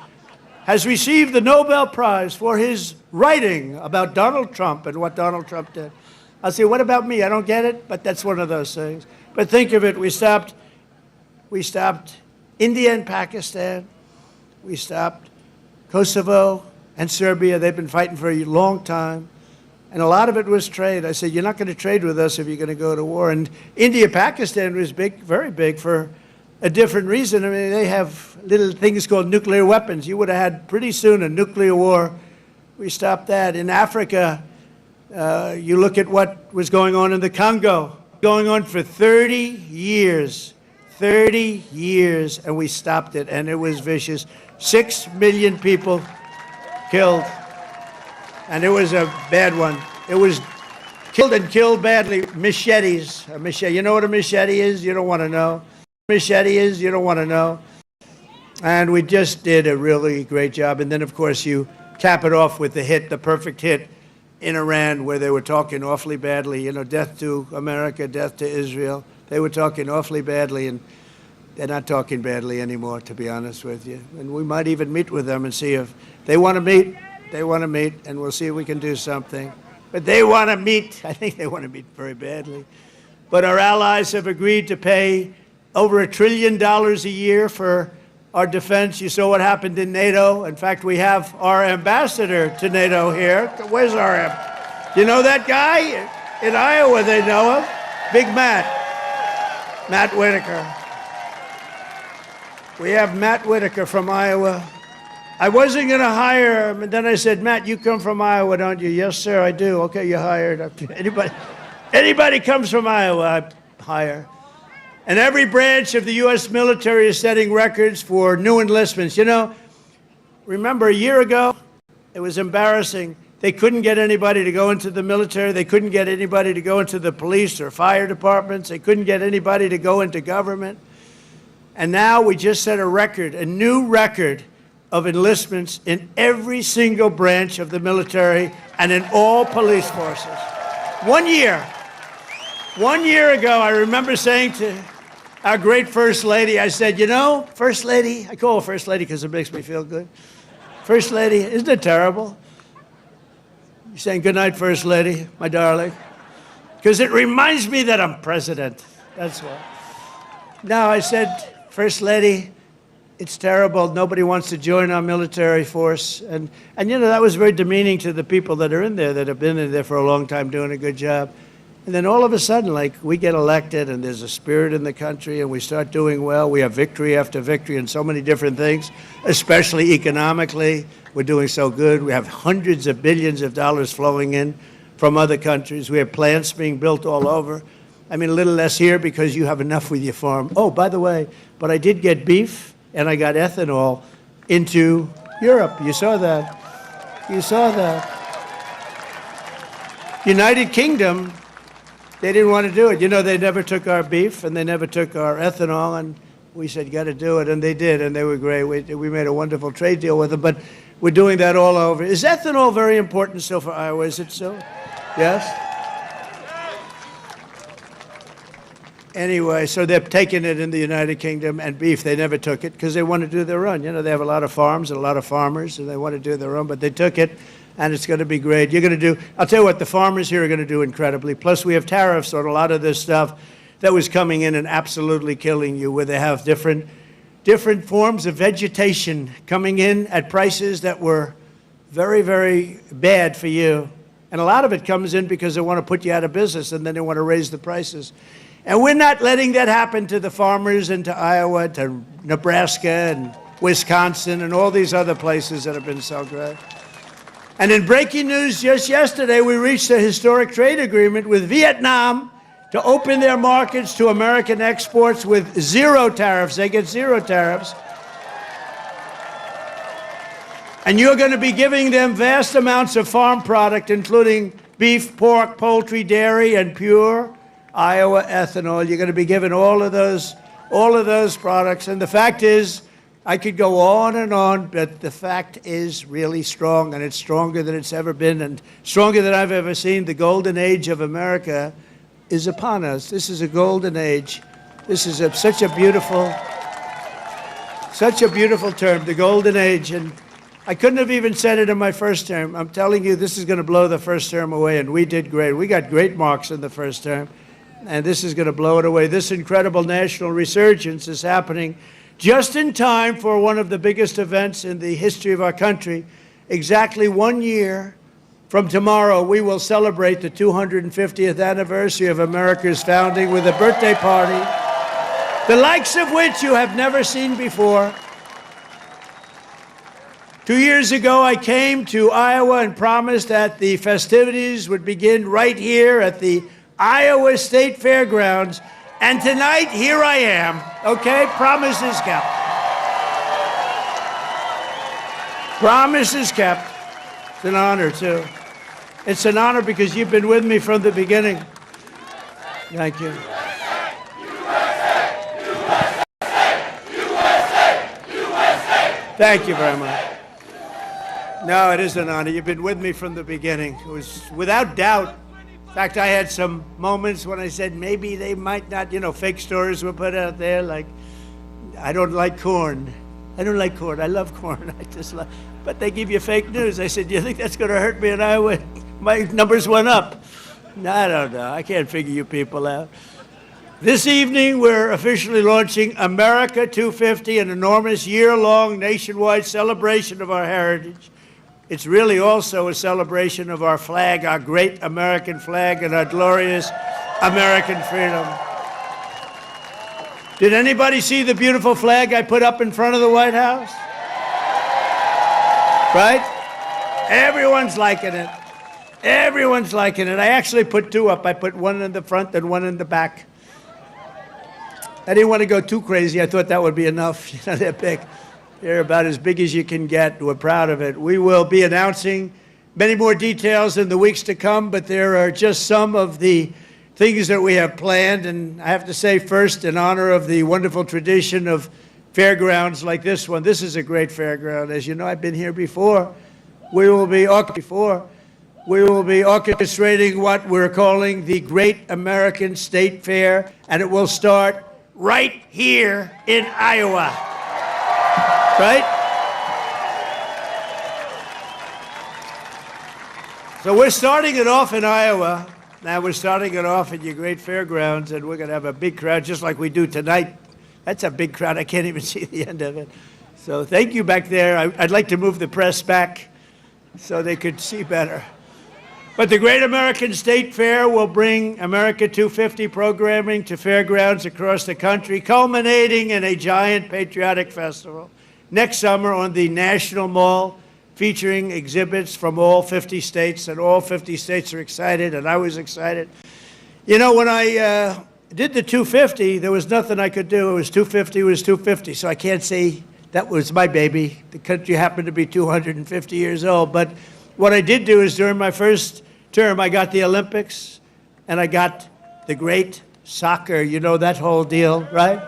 has received the Nobel Prize for his writing about Donald Trump and what Donald Trump did. I'll say, what about me? I don't get it, but that's one of those things. But think of it, we stopped India and Pakistan. We stopped Kosovo and Serbia. They've been fighting for a long time. And a lot of it was trade. I said, you're not going to trade with us if you're going to go to war. And India, Pakistan was big, very big, for a different reason. I mean, they have little things called nuclear weapons. You would have had pretty soon a nuclear war. We stopped that. In Africa, you look at what was going on in the Congo, going on for 30 years, and we stopped it, and it was vicious. 6 million people killed, and it was a bad one. It was killed badly. Machetes, a machete. You know what a machete is? You don't want to know. Machete is? You don't want to know. And we just did a really great job. And then, of course, you cap it off with the perfect hit in Iran, where they were talking awfully badly, death to America, death to Israel. They were talking awfully badly, and they're not talking badly anymore, to be honest with you. And we might even meet with them and see if they want to meet. They want to meet, and we'll see if we can do something. But they want to meet. I think they want to meet very badly. But our allies have agreed to pay over $1 trillion a year for our defense. You saw what happened in NATO. In fact, we have our ambassador to NATO here. Where's our you know that guy? In Iowa, they know him. Big Matt Whitaker. We have Matt Whitaker from Iowa. I wasn't going to hire him, and then I said, Matt, you come from Iowa, don't you? Yes, sir, I do. Okay, you're hired. Anybody comes from Iowa, I hire. And every branch of the U.S. military is setting records for new enlistments. You know, remember a year ago, it was embarrassing. They couldn't get anybody to go into the military. They couldn't get anybody to go into the police or fire departments. They couldn't get anybody to go into government. And now we just set a record, a new record of enlistments in every single branch of the military and in all police forces. 1 year. 1 year ago, I remember saying to our great First Lady, I said, you know, First Lady, I call her First Lady because it makes me feel good. First Lady, isn't it terrible? You're saying good night, First Lady, my darling. Because it reminds me that I'm president. That's why. Now, I said, First Lady, it's terrible. Nobody wants to join our military force. And you know, that was very demeaning to the people that are in there, that have been in there for a long time doing a good job. And then all of a sudden, like, we get elected and there's a spirit in the country and we start doing well. We have victory after victory in so many different things, especially economically. We're doing so good. We have hundreds of billions of dollars flowing in from other countries. We have plants being built all over. I mean, a little less here because you have enough with your farm. Oh, by the way, but I did get beef and I got ethanol into Europe. You saw that. You saw that. United Kingdom, they didn't want to do it. You know, they never took our beef and they never took our ethanol, and we said, got to do it, and they did, and they were great. We made a wonderful trade deal with them, but we're doing that all over. Is ethanol very important still for Iowa? Is it so? Yes? Anyway, so they're taking it in the United Kingdom, and beef, they never took it because they want to do their own. You know, they have a lot of farms and a lot of farmers, and they want to do their own, but they took it, and it's going to be great. You're going to do, I'll tell you what, the farmers here are going to do incredibly. Plus, we have tariffs on a lot of this stuff that was coming in and absolutely killing you, where they have different forms of vegetation coming in at prices that were very, very bad for you. And a lot of it comes in because they want to put you out of business, and then they want to raise the prices. And we're not letting that happen to the farmers and to Iowa, to Nebraska and Wisconsin and all these other places that have been so great. And in breaking news just yesterday, we reached a historic trade agreement with Vietnam to open their markets to American exports with zero tariffs. They get zero tariffs. And you're going to be giving them vast amounts of farm product, including beef, pork, poultry, dairy, and pure Iowa ethanol. You're going to be given all of those products. And the fact is, I could go on, but the fact is really strong, and it's stronger than it's ever been, and stronger than I've ever seen. The golden age of America is upon us. This is a golden age. This is such a beautiful term, the golden age. And I couldn't have even said it in my first term. I'm telling you, this is going to blow the first term away, and we did great. We got great marks in the first term, and this is going to blow it away. This incredible national resurgence is happening just in time for one of the biggest events in the history of our country. Exactly 1 year from tomorrow, we will celebrate the 250th anniversary of America's founding with a birthday party, the likes of which you have never seen before. 2 years ago, I came to Iowa and promised that the festivities would begin right here at the Iowa State Fairgrounds. And tonight, here I am, okay? Promises kept. Promises kept. It's an honor, too. It's an honor because you've been with me from the beginning. Thank you. Thank you very much. No, it is an honor. You've been with me from the beginning. It was without doubt. In fact, I had some moments when I said maybe they might not, you know, fake stories were put out there like, I don't like corn. I don't like corn. I love corn. But they give you fake news. I said, do you think that's going to hurt me in Iowa? My numbers went up. I don't know. I can't figure you people out. This evening, we're officially launching America 250, an enormous year-long nationwide celebration of our heritage. It's really also a celebration of our flag, our great American flag, and our glorious American freedom. Did anybody see the beautiful flag I put up in front of the White House? Right? Everyone's liking it. Everyone's liking it. I actually put two up. I put one in the front and one in the back. I didn't want to go too crazy. I thought that would be enough. You know, they're big. They're about as big as you can get. We're proud of it. We will be announcing many more details in the weeks to come, but there are just some of the things that we have planned. And I have to say first, in honor of the wonderful tradition of fairgrounds like this one, this is a great fairground. As you know, I've been here before. We will be orchestrating what we're calling the Great American State Fair, and it will start right here in Iowa. Right? So we're starting it off in Iowa. Now we're starting it off at your great fairgrounds, and we're going to have a big crowd just like we do tonight. That's a big crowd. I can't even see the end of it. So thank you back there. I'd like to move the press back so they could see better. But the Great American State Fair will bring America 250 programming to fairgrounds across the country, culminating in a giant patriotic festival next summer on the National Mall, featuring exhibits from all 50 states, and all 50 states are excited, and I was excited. You know, when I did the 250, there was nothing I could do. It was 250, it was 250, so I can't say that was my baby. The country happened to be 250 years old, but what I did do is during my first term, I got the Olympics, and I got the great soccer, you know, that whole deal, right?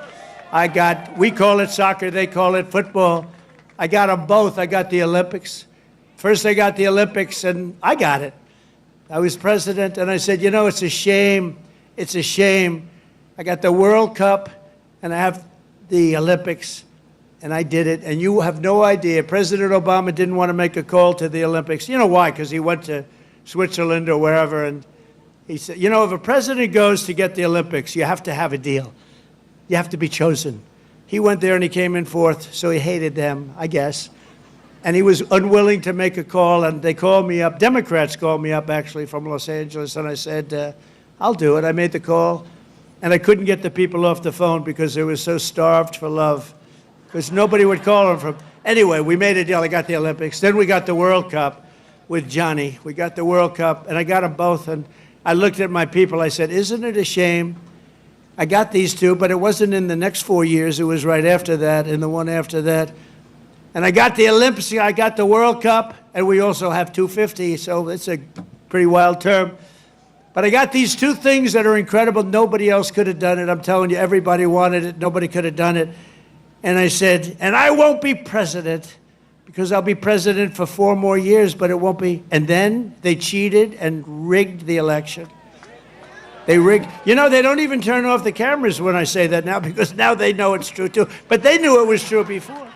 We call it soccer, they call it football. I got them both. I got the Olympics. First I got the Olympics, and I got it. I was president, and I said, you know, it's a shame. It's a shame. I got the World Cup, and I have the Olympics, and I did it. And you have no idea. President Obama didn't want to make a call to the Olympics. You know why? Because he went to Switzerland or wherever, and he said, you know, if a president goes to get the Olympics, you have to have a deal. You have to be chosen. He went there and he came in fourth, so he hated them, I guess. And he was unwilling to make a call, and they called me up. Democrats called me up, actually, from Los Angeles, and I said, I'll do it. I made the call, and I couldn't get the people off the phone because they were so starved for love, because nobody would call them from. Anyway, we made a deal. I got the Olympics. Then we got the World Cup with Johnny. We got the World Cup, and I got them both, and I looked at my people. I said, isn't it a shame? I got these two, but it wasn't in the next 4 years. It was right after that and the one after that. And I got the Olympics, I got the World Cup, and we also have 250, so it's a pretty wild term. But I got these two things that are incredible. Nobody else could have done it. I'm telling you, everybody wanted it. Nobody could have done it. And I said, and I won't be president because I'll be president for 4 more years, but it won't be. And then they cheated and rigged the election. They rigged. You know, they don't even turn off the cameras when I say that now, because now they know it's true too. But they knew it was true before.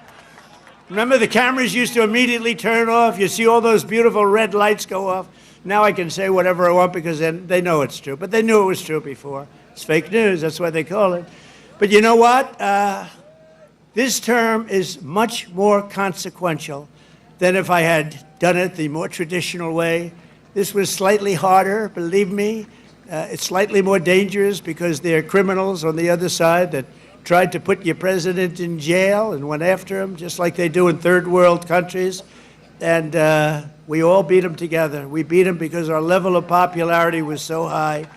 Remember, the cameras used to immediately turn off. You see all those beautiful red lights go off. Now I can say whatever I want because then they know it's true. But they knew it was true before. It's fake news. That's what they call it. But you know what? This term is much more consequential than if I had done it the more traditional way. This was slightly harder, believe me. It's slightly more dangerous because there are criminals on the other side that tried to put your president in jail and went after him, just like they do in third world countries. And we all beat him together. We beat him because our level of popularity was so high.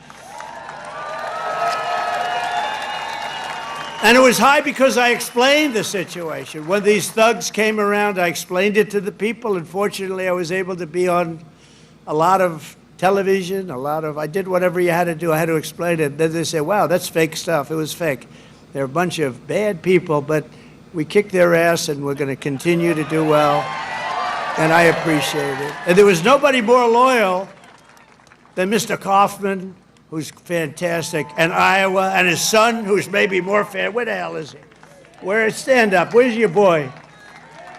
And it was high because I explained the situation. When these thugs came around, I explained it to the people. And fortunately, I was able to be on a lot of television, I did whatever you had to do. I had to explain it. Then they said, wow, that's fake stuff. It was fake. They're a bunch of bad people, but we kicked their ass, and we're going to continue to do well. And I appreciate it. And there was nobody more loyal than Mr. Kaufman, who's fantastic, and Iowa, and his son, who's maybe more fan. Where the hell is he? Stand up. Where's your boy?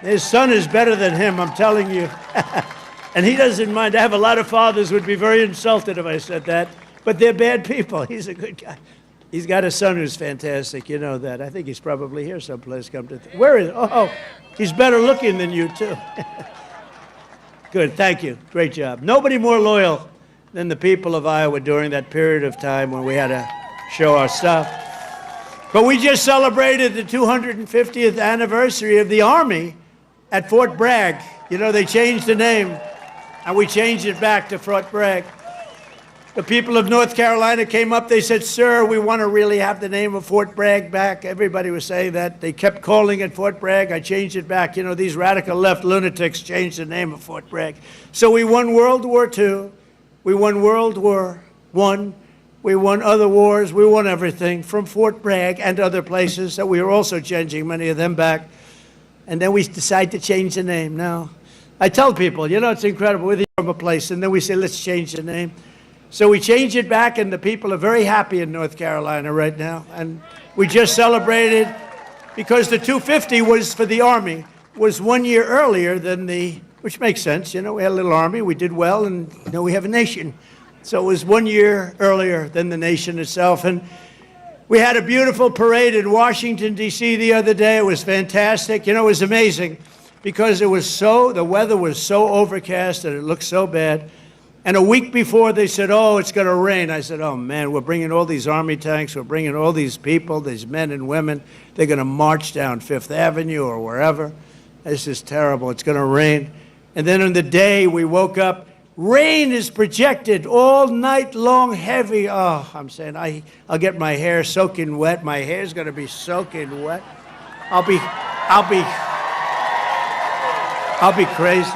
His son is better than him, I'm telling you. And he doesn't mind. I have a lot of fathers who would be very insulted if I said that, but they're bad people. He's a good guy. He's got a son who's fantastic. You know that. I think he's probably here someplace. Where is? Oh, he's better looking than you too. Good. Thank you. Great job. Nobody more loyal than the people of Iowa during that period of time when we had to show our stuff. But we just celebrated the 250th anniversary of the Army at Fort Bragg. You know, they changed the name, and we changed it back to Fort Bragg. The people of North Carolina came up, they said, sir, we want to really have the name of Fort Bragg back. Everybody was saying that. They kept calling it Fort Bragg. I changed it back. You know, these radical left lunatics changed the name of Fort Bragg. So we won World War II. We won World War I. We won other wars. We won everything from Fort Bragg and other places that we were also changing many of them back. And then we decide to change the name. Now, I tell people, you know, it's incredible. We're from a place, and then we say, let's change the name. So we change it back, and the people are very happy in North Carolina right now. And we just celebrated, because the 250 was for the Army, was 1 year earlier than the, which makes sense. You know, we had a little Army, we did well, and you know, we have a nation. So it was 1 year earlier than the nation itself. And we had a beautiful parade in Washington, D.C. the other day. It was fantastic. You know, it was amazing because it was so, the weather was so overcast and it looked so bad. And a week before they said, oh, it's going to rain. I said, oh, man, we're bringing all these Army tanks. We're bringing all these people, these men and women. They're going to march down Fifth Avenue or wherever. This is terrible. It's going to rain. And then on the day we woke up, rain is projected all night long, heavy. Oh, I'm saying I'll get my hair soaking wet. My hair's going to be soaking wet. I'll be crazy.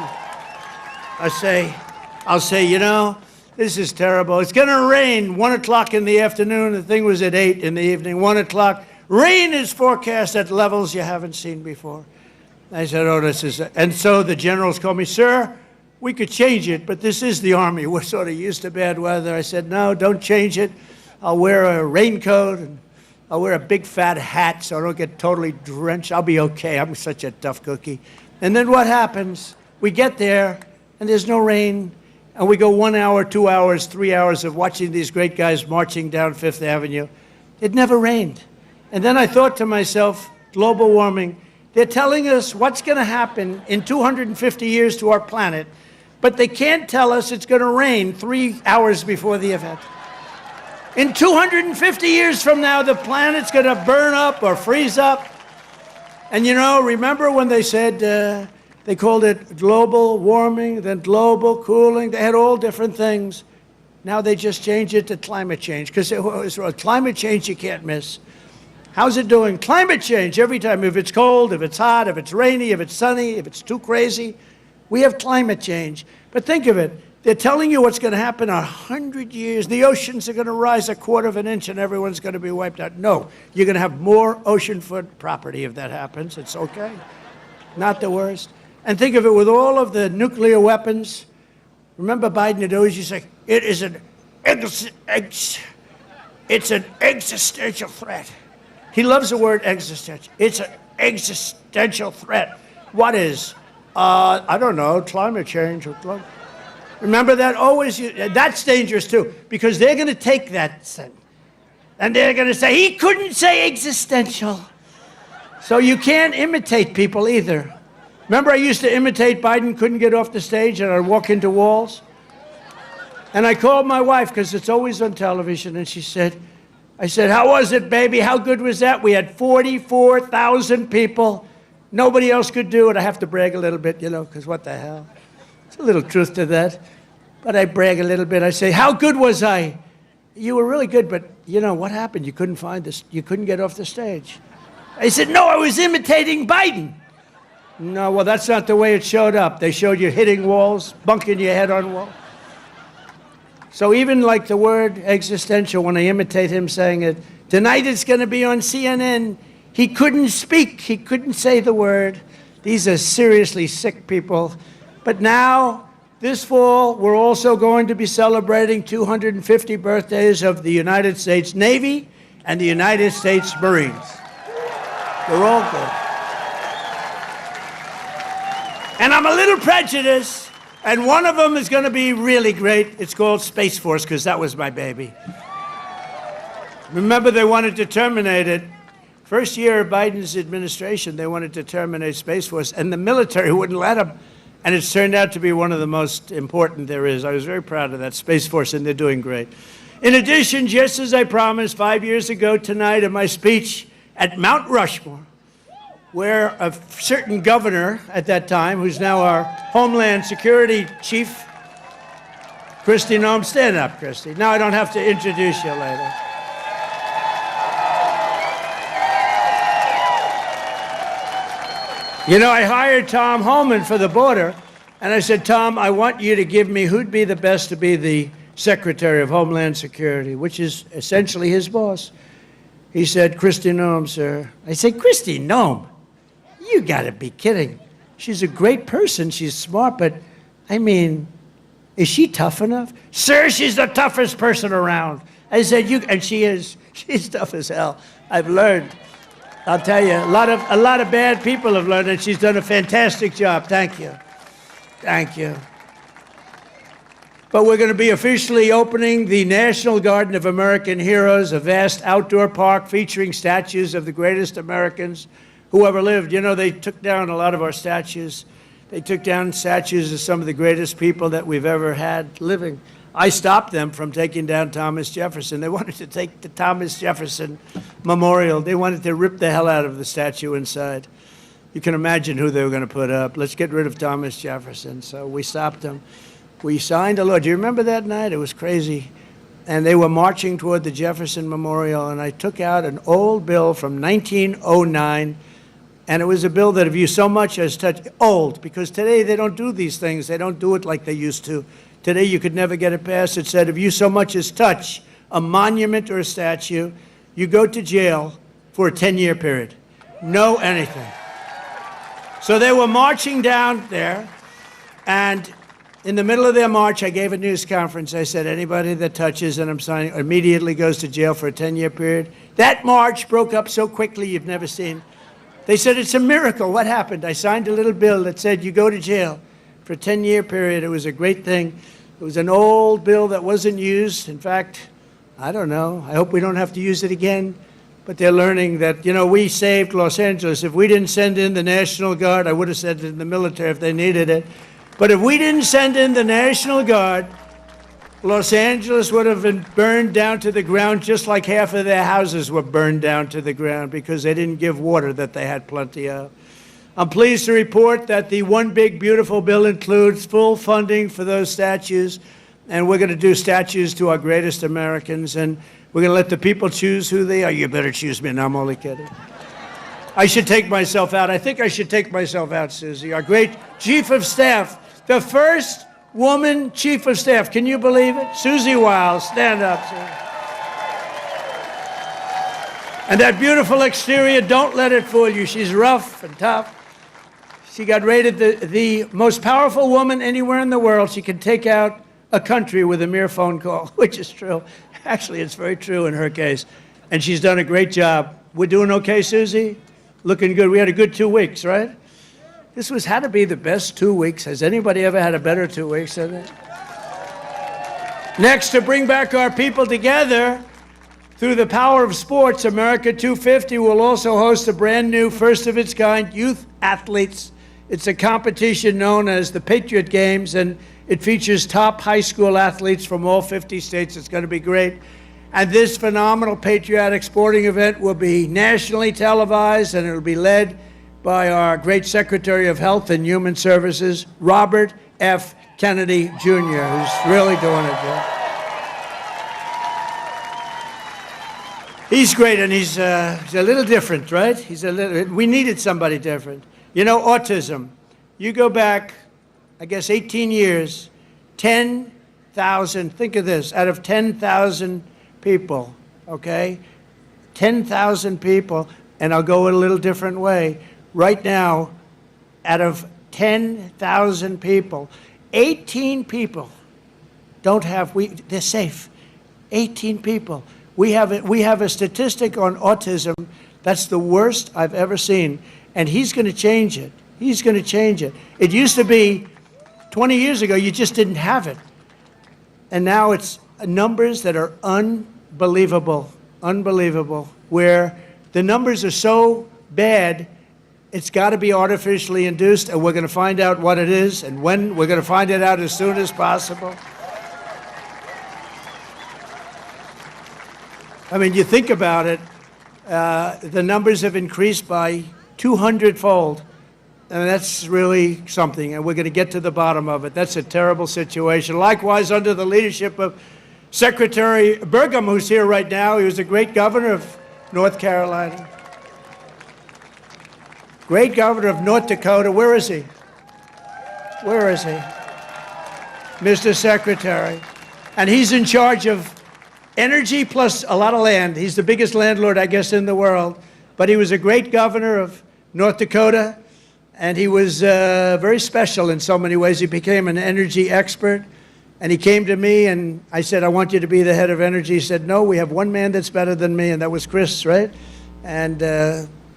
I'll say, you know, this is terrible. It's going to rain 1 o'clock in the afternoon. The thing was at 8 in the evening, 1 o'clock. Rain is forecast at levels you haven't seen before. I said, oh, this is, and so the generals called me, sir, we could change it, but this is the Army. We're sort of used to bad weather. I said, no, don't change it. I'll wear a raincoat, and I'll wear a big fat hat so I don't get totally drenched. I'll be okay. I'm such a tough cookie. And then what happens? We get there, and there's no rain, and we go 1 hour, 2 hours, 3 hours of watching these great guys marching down Fifth Avenue. It never rained. And then I thought to myself, global warming, they're telling us what's going to happen in 250 years to our planet, but they can't tell us it's going to rain 3 hours before the event. In 250 years from now, the planet's going to burn up or freeze up. And you know, remember when they said, they called it global warming, then global cooling. They had all different things. Now they just changed it to climate change, because it was climate change you can't miss. How's it doing? Climate change every time. If it's cold, if it's hot, if it's rainy, if it's sunny, if it's too crazy. We have climate change. But think of it. They're telling you what's going to happen in 100 years. The oceans are going to rise 1/4 of an inch and everyone's going to be wiped out. No, you're going to have more oceanfront property if that happens. It's okay. Not the worst. And think of it, with all of the nuclear weapons. Remember Biden had always used to say, it is it's an existential threat. He loves the word existential. It's an existential threat. What is? I don't know, climate change. Remember that? Always, that's dangerous too, because they're going to take that sentence, and they're going to say, he couldn't say existential. So you can't imitate people either. Remember I used to imitate Biden, couldn't get off the stage, and I'd walk into walls? And I called my wife, because it's always on television, and I said, how was it, baby? How good was that? We had 44,000 people. Nobody else could do it. I have to brag a little bit, you know, because what the hell? There's a little truth to that. But I brag a little bit. I say, how good was I? You were really good, but, you know, what happened? You couldn't find this. You couldn't get off the stage. I said, no, I was imitating Biden. No, well, that's not the way it showed up. They showed you hitting walls, bunking your head on walls. So even like the word existential, when I imitate him saying it, tonight it's going to be on CNN. He couldn't speak. He couldn't say the word. These are seriously sick people. But now, this fall, we're also going to be celebrating 250 birthdays of the United States Navy and the United States Marines. They're all good. And I'm a little prejudiced, and one of them is going to be really great. It's called Space Force, because that was my baby. Remember, they wanted to terminate it. First year of Biden's administration, they wanted to terminate Space Force, and the military wouldn't let them. And it's turned out to be one of the most important there is. I was very proud of that Space Force, and they're doing great. In addition, just as I promised 5 years ago tonight in my speech, at Mount Rushmore, where a certain governor at that time, who's now our Homeland Security Chief, Kristi Noem, stand up, Kristi. Now I don't have to introduce you later. You know, I hired Tom Homan for the border, and I said, Tom, I want you to give me who'd be the best to be the Secretary of Homeland Security, which is essentially his boss. He said, Kristi Noem, sir. I said, Kristi Noem? You gotta be kidding. She's a great person, she's smart, but I mean, is she tough enough? Sir, she's the toughest person around. I said, and she is. She's tough as hell. I've learned. I'll tell you, a lot of bad people have learned, and she's done a fantastic job. Thank you. Thank you. But we're going to be officially opening the National Garden of American Heroes, a vast outdoor park featuring statues of the greatest Americans who ever lived. You know, they took down a lot of our statues. They took down statues of some of the greatest people that we've ever had living. I stopped them from taking down Thomas Jefferson. They wanted to take the Thomas Jefferson Memorial. They wanted to rip the hell out of the statue inside. You can imagine who they were going to put up. Let's get rid of Thomas Jefferson. So we stopped them. We signed a law. Do you remember that night? It was crazy. And they were marching toward the Jefferson Memorial, and I took out an old bill from 1909, and it was a bill that if you so much as touch, old, because today they don't do these things. They don't do it like they used to. Today you could never get it passed. It said if you so much as touch a monument or a statue, you go to jail for a 10-year period. No anything. So they were marching down there, and in the middle of their march, I gave a news conference. I said, anybody that touches, and I'm signing, immediately goes to jail for a 10-year period. That march broke up so quickly you've never seen. They said, it's a miracle. What happened? I signed a little bill that said you go to jail for a 10-year period. It was a great thing. It was an old bill that wasn't used. In fact, I don't know. I hope we don't have to use it again. But they're learning that, you know, we saved Los Angeles. If we didn't send in the National Guard, I would have sent it in the military if they needed it. But if we didn't send in the National Guard, Los Angeles would have been burned down to the ground just like half of their houses were burned down to the ground because they didn't give water that they had plenty of. I'm pleased to report that the One Big Beautiful Bill includes full funding for those statues, and we're going to do statues to our greatest Americans, and we're going to let the people choose who they are. You better choose me, and I'm only kidding. I should take myself out. I think I should take myself out, Susie. Our great Chief of Staff, the first woman Chief of Staff. Can you believe it? Susie Wiles, stand up, Susie. And that beautiful exterior, don't let it fool you. She's rough and tough. She got rated the most powerful woman anywhere in the world. She can take out a country with a mere phone call, which is true. Actually, it's very true in her case. And she's done a great job. We're doing okay, Susie? Looking good. We had a good 2 weeks, right? This had to be the best 2 weeks. Has anybody ever had a better 2 weeks than that? Next, to bring back our people together through the power of sports, America 250 will also host a brand new, first-of-its-kind youth athletes. It's a competition known as the Patriot Games, and it features top high school athletes from all 50 states. It's going to be great. And this phenomenal patriotic sporting event will be nationally televised, and it will be led by our great Secretary of Health and Human Services, Robert F. Kennedy, Jr., who's really doing it. He's great, and he's a little different, right? We needed somebody different. You know, autism. You go back, I guess, 18 years, 10,000, think of this, out of 10,000 people, okay? 10,000 people, and I'll go a little different way. Right now, out of 10,000 people, 18 people don't have, they're safe. 18 people. We have a statistic on autism that's the worst I've ever seen, and he's going to change it. He's going to change it. It used to be 20 years ago, you just didn't have it. And now it's numbers that are unbelievable, where the numbers are so bad, it's got to be artificially induced, and we're going to find out what it is and when. We're going to find it out as soon as possible. I mean, you think about it, The numbers have increased by 200-fold. And that's really something, and we're going to get to the bottom of it. That's a terrible situation. Likewise, under the leadership of Secretary Burgum, who's here right now, he was a great governor of North Carolina. Great governor of North Dakota. Where is he? Where is he? Mr. Secretary. And he's in charge of energy plus a lot of land. He's the biggest landlord, I guess, in the world. But he was a great governor of North Dakota. And he was very special in so many ways. He became an energy expert. And he came to me, and I said, I want you to be the head of energy. He said, no, we have one man that's better than me, and that was Chris, right? And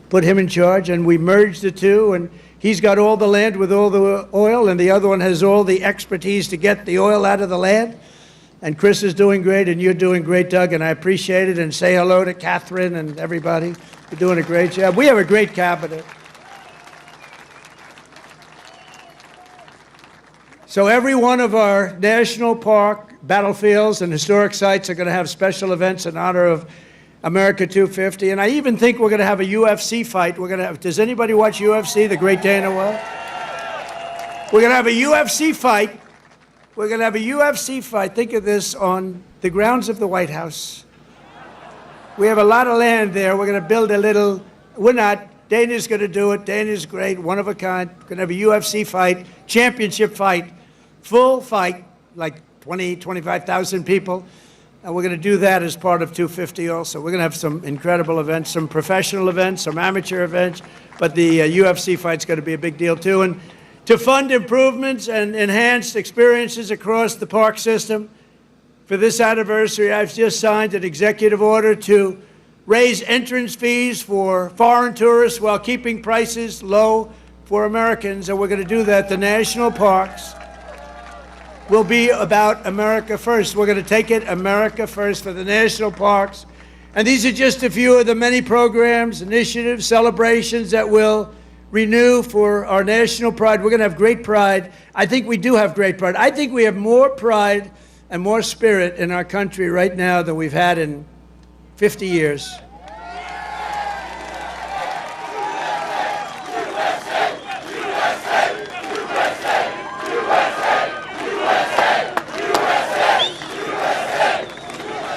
put him in charge, and we merged the two. And he's got all the land with all the oil, and the other one has all the expertise to get the oil out of the land. And Chris is doing great, and you're doing great, Doug, and I appreciate it. And say hello to Catherine and everybody. You're doing a great job. We have a great cabinet. So every one of our national park, battlefields, and historic sites are going to have special events in honor of America 250. And I even think we're going to have a UFC fight. We're going to have, does anybody watch UFC, the Great Dana White? We're going to have a UFC fight. We're going to have a UFC fight. Think of this, on the grounds of the White House. We have a lot of land there. We're going to build a little, we're not, Dana's going to do it. Dana's great, one of a kind. We're going to have a UFC fight, championship fight. Full fight, like 20, 25,000 people. And we're going to do that as part of 250 also. We're going to have some incredible events, some professional events, some amateur events, but the UFC fight's going to be a big deal too. And to fund improvements and enhanced experiences across the park system, for this anniversary, I've just signed an executive order to raise entrance fees for foreign tourists while keeping prices low for Americans. And we're going to do that. The national parks will be about America first. We're going to take it America first for the national parks. And these are just a few of the many programs, initiatives, celebrations that will renew for our national pride. We're going to have great pride. I think we do have great pride. I think we have more pride and more spirit in our country right now than we've had in 50 years.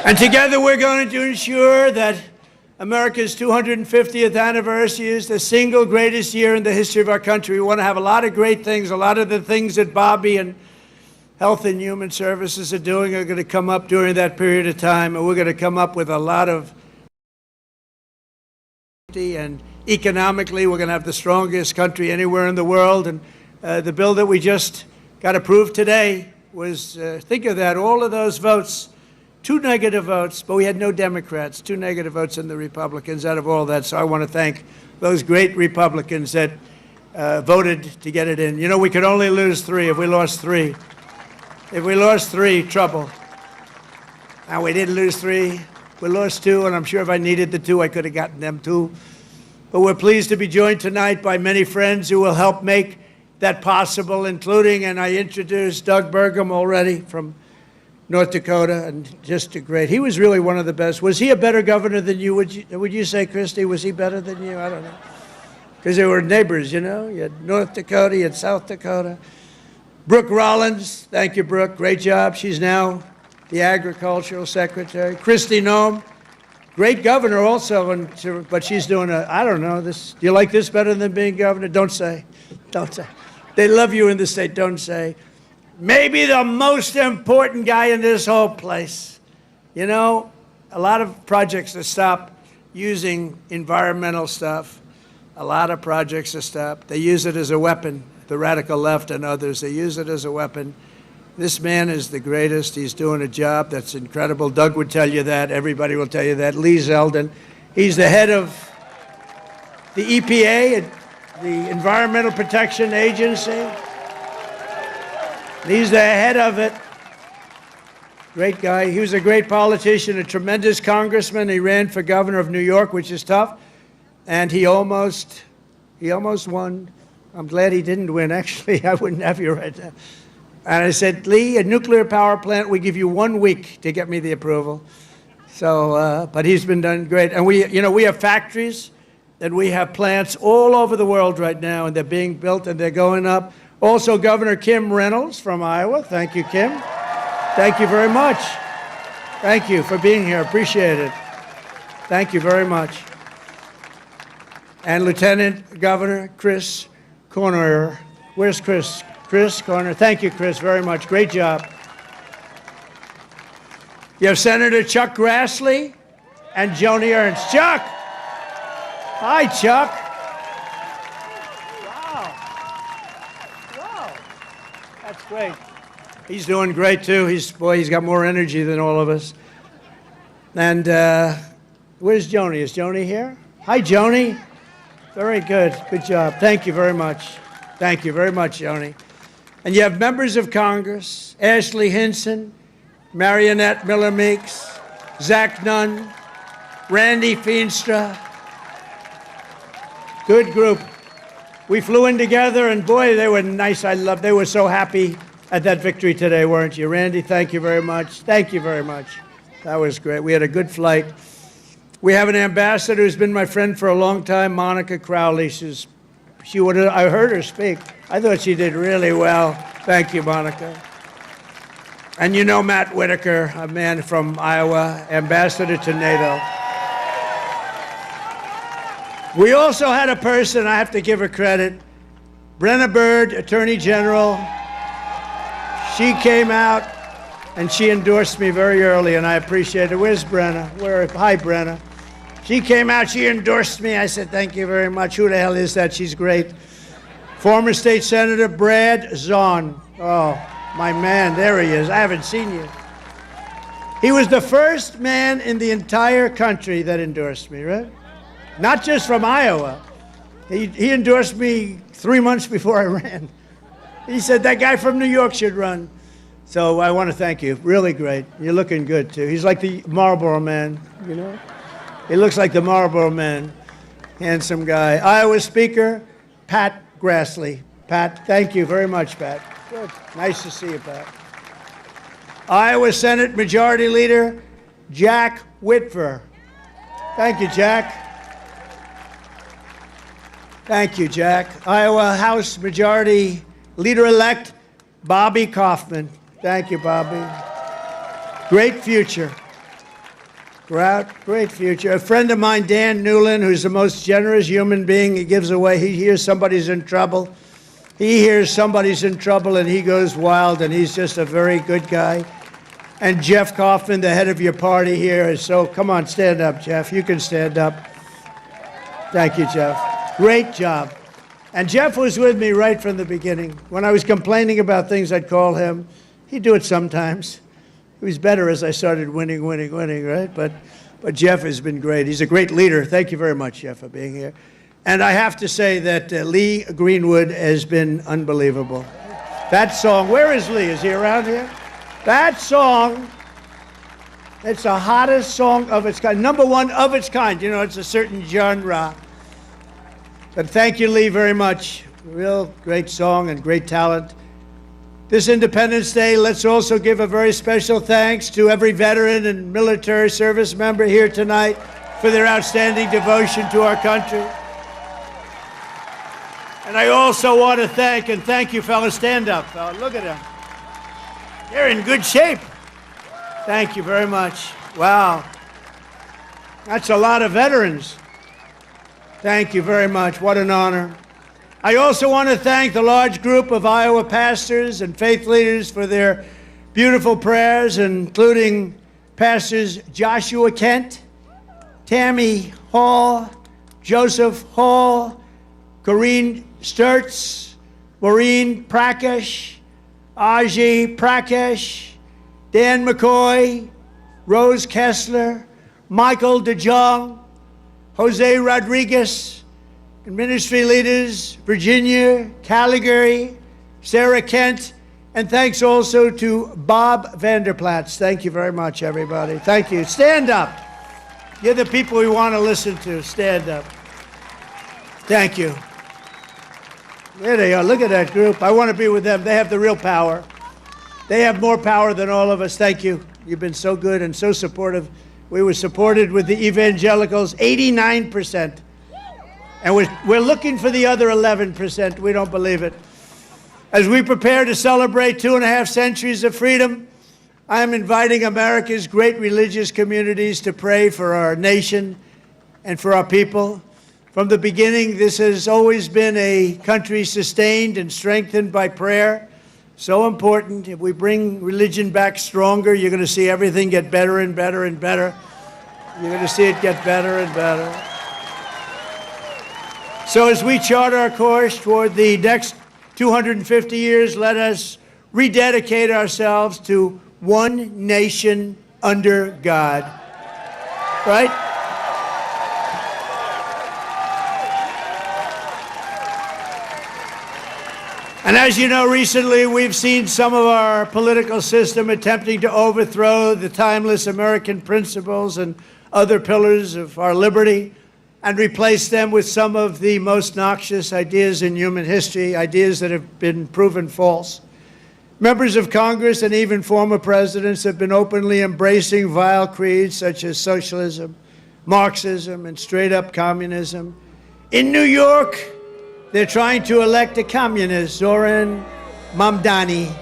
And together we're going to ensure that America's 250th anniversary is the single greatest year in the history of our country. We want to have a lot of great things. A lot of the things that Bobby and Health and Human Services are doing are going to come up during that period of time. And we're going to come up with a lot of, and economically, we're going to have the strongest country anywhere in the world. And the bill that we just got approved today was, think of that, all of those votes. 2 negative votes, but we had no Democrats, 2 negative votes in the Republicans out of all that. So I want to thank those great Republicans that voted to get it in. You know, we could only lose 3. If we lost 3, trouble. Now, we didn't lose 3. We lost 2, and I'm sure if I needed the 2, I could have gotten them too. But we're pleased to be joined tonight by many friends who will help make that possible, including, and I introduced Doug Burgum already from North Dakota, and just a great. He was really one of the best. Was he a better governor than you? Would you say, Christy? Was he better than you? I don't know. Because they were neighbors, you know. You had North Dakota, you had South Dakota. Brooke Rollins, thank you, Brooke. Great job. She's now the agricultural secretary. Christy Nome, great governor also, but she's doing I don't know, this. Do you like this better than being governor? Don't say. Don't say. They love you in the state. Don't say. Maybe the most important guy in this whole place. You know, a lot of projects have stopped using environmental stuff. A lot of projects have stopped. They use it as a weapon, the radical left and others. They use it as a weapon. This man is the greatest. He's doing a job that's incredible. Doug would tell you that. Everybody will tell you that. Lee Zeldin. He's the head of the EPA, the Environmental Protection Agency. He's the head of it. Great guy. He was a great politician, a tremendous congressman. He ran for governor of New York, which is tough. And he almost won. I'm glad he didn't win, actually. I wouldn't have you right now. And I said, Lee, a nuclear power plant, we give you 1 week to get me the approval. So, but he's been done great. And we have factories and we have plants all over the world right now, and they're being built and they're going up. Also, Governor Kim Reynolds from Iowa. Thank you, Kim. Thank you very much. Thank you for being here. Appreciate it. Thank you very much. And Lieutenant Governor Chris Corner. Where's Chris? Chris Corner. Thank you, Chris, very much. Great job. You have Senator Chuck Grassley and Joni Ernst. Chuck! Hi, Chuck. Wow. That's great. He's doing great, too. He's got more energy than all of us. And where's Joni? Is Joni here? Hi, Joni. Very good. Good job. Thank you very much. Thank you very much, Joni. And you have members of Congress, Ashley Hinson, Marionette Miller Meeks, Zach Nunn, Randy Feenstra. Good group. We flew in together, and boy, they were nice. They were so happy at that victory today, weren't you? Randy, thank you very much. Thank you very much. That was great. We had a good flight. We have an ambassador who's been my friend for a long time, Monica Crowley. I heard her speak. I thought she did really well. Thank you, Monica. And you know Matt Whitaker, a man from Iowa, ambassador to NATO. We also had a person, I have to give her credit, Brenna Byrd, Attorney General. She came out and she endorsed me very early, and I appreciate it. Where's Brenna? Hi, Brenna. She came out, she endorsed me. I said, thank you very much. Who the hell is that? She's great. Former State Senator Brad Zahn. Oh, my man, there he is. I haven't seen you. He was the first man in the entire country that endorsed me, right? Not just from Iowa. He endorsed me 3 months before I ran. He said, that guy from New York should run. So I want to thank you. Really great. You're looking good, too. He's like the Marlboro Man, you know? He looks like the Marlboro Man. Handsome guy. Iowa Speaker, Pat Grassley. Pat, thank you very much, Pat. Good. Nice to see you, Pat. Iowa Senate Majority Leader, Jack Whitver. Thank you, Jack. Thank you, Jack. Iowa House Majority Leader-elect, Bobby Kaufman. Thank you, Bobby. Great future. Great future. A friend of mine, Dan Newland, who's the most generous human being. He gives away. He hears somebody's in trouble. He hears somebody's in trouble, and he goes wild, and he's just a very good guy. And Jeff Kaufman, the head of your party here, is so, come on, stand up, Jeff. You can stand up. Thank you, Jeff. Great job. And Jeff was with me right from the beginning. When I was complaining about things, I'd call him. He'd do it sometimes. He was better as I started winning, right? But Jeff has been great. He's a great leader. Thank you very much, Jeff, for being here. And I have to say that Lee Greenwood has been unbelievable. That song, where is Lee? Is he around here? That song, it's the hottest song of its kind. Number one of its kind. You know, it's a certain genre. But thank you, Lee, very much. Real great song and great talent. This Independence Day, let's also give a very special thanks to every veteran and military service member here tonight for their outstanding devotion to our country. And I also want to thank you, fellas. Stand up, fella. Look at them. They're in good shape. Thank you very much. Wow. That's a lot of veterans. Thank you very much. What an honor. I also want to thank the large group of Iowa pastors and faith leaders for their beautiful prayers, including Pastors Joshua Kent, Tammy Hall, Joseph Hall, Corrine Sturtz, Maureen Prakash, Aji Prakash, Dan McCoy, Rose Kessler, Michael DeJong, Jose Rodriguez, and ministry leaders, Virginia, Calgary, Sarah Kent, and thanks also to Bob Vanderplatz. Thank you very much, everybody. Thank you. Stand up. You're the people we want to listen to. Stand up. Thank you. There they are. Look at that group. I want to be with them. They have the real power. They have more power than all of us. Thank you. You've been so good and so supportive. We were supported with the evangelicals, 89%. And we're looking for the other 11%. We don't believe it. As we prepare to celebrate 2.5 centuries of freedom, I am inviting America's great religious communities to pray for our nation and for our people. From the beginning, this has always been a country sustained and strengthened by prayer. So important. If we bring religion back stronger, you're going to see everything get better and better and better. You're going to see it get better and better. So as we chart our course toward the next 250 years, let us rededicate ourselves to one nation under God. Right? And as you know, recently we've seen some of our political system attempting to overthrow the timeless American principles and other pillars of our liberty and replace them with some of the most noxious ideas in human history, ideas that have been proven false. Members of Congress and even former presidents have been openly embracing vile creeds such as socialism, Marxism, and straight-up communism. In New York, they're trying to elect a communist, Zoran Mamdani,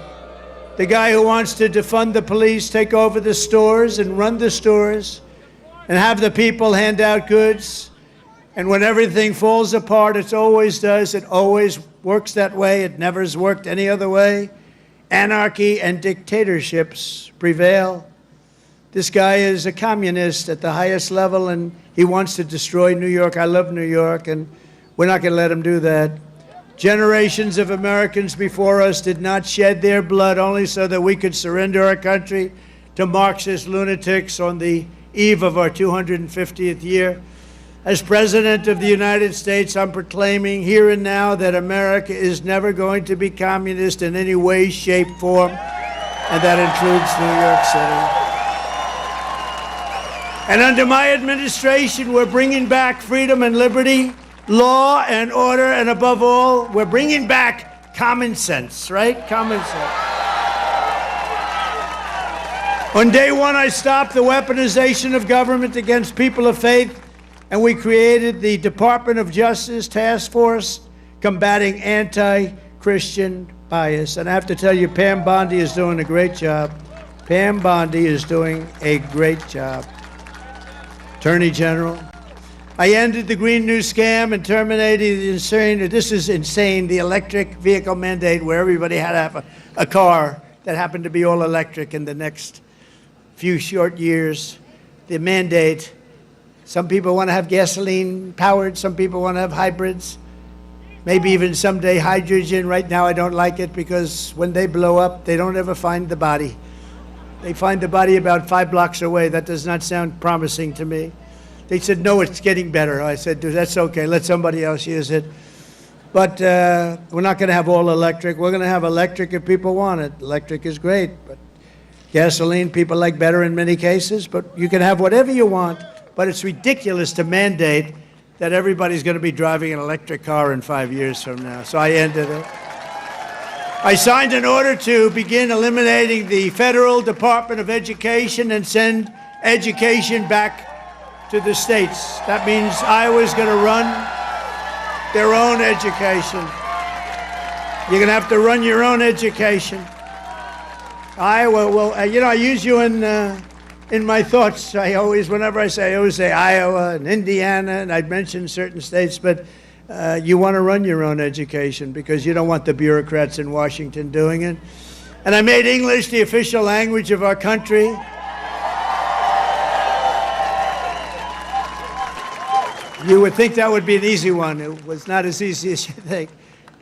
the guy who wants to defund the police, take over the stores and run the stores, and have the people hand out goods. And when everything falls apart, it always does. It always works that way. It never has worked any other way. Anarchy and dictatorships prevail. This guy is a communist at the highest level, and he wants to destroy New York. I love New York, and we're not going to let him do that. Generations of Americans before us did not shed their blood only so that we could surrender our country to Marxist lunatics on the eve of our 250th year. As President of the United States, I'm proclaiming here and now that America is never going to be communist in any way, shape, form, and that includes New York City. And under my administration, we're bringing back freedom and liberty, law and order, and above all, we're bringing back common sense, right? Common sense. On day one, I stopped the weaponization of government against people of faith, and we created the Department of Justice Task Force combating anti-Christian bias. And I have to tell you, Pam Bondi is doing a great job. Pam Bondi is doing a great job. Attorney General. I ended the Green New Scam and terminated the insane, the electric vehicle mandate where everybody had to have a car that happened to be all electric in the next few short years. The mandate, some people want to have gasoline powered, some people want to have hybrids, maybe even someday hydrogen. Right now I don't like it because when they blow up, they don't ever find the body. They find the body about 5 blocks away. That does not sound promising to me. They said, no, it's getting better. I said, that's okay, let somebody else use it. But we're not going to have all electric. We're going to have electric if people want it. Electric is great, but gasoline people like better in many cases. But you can have whatever you want, but it's ridiculous to mandate that everybody's going to be driving an electric car in 5 years from now. So I ended it. I signed an order to begin eliminating the Federal Department of Education and send education back to the states. That means Iowa's going to run their own education. You're going to have to run your own education. Iowa will, I use you in my thoughts. Whenever I always say Iowa and Indiana, and I'd mention certain states, but you want to run your own education because you don't want the bureaucrats in Washington doing it. And I made English the official language of our country. You would think that would be an easy one. It was not as easy as you think.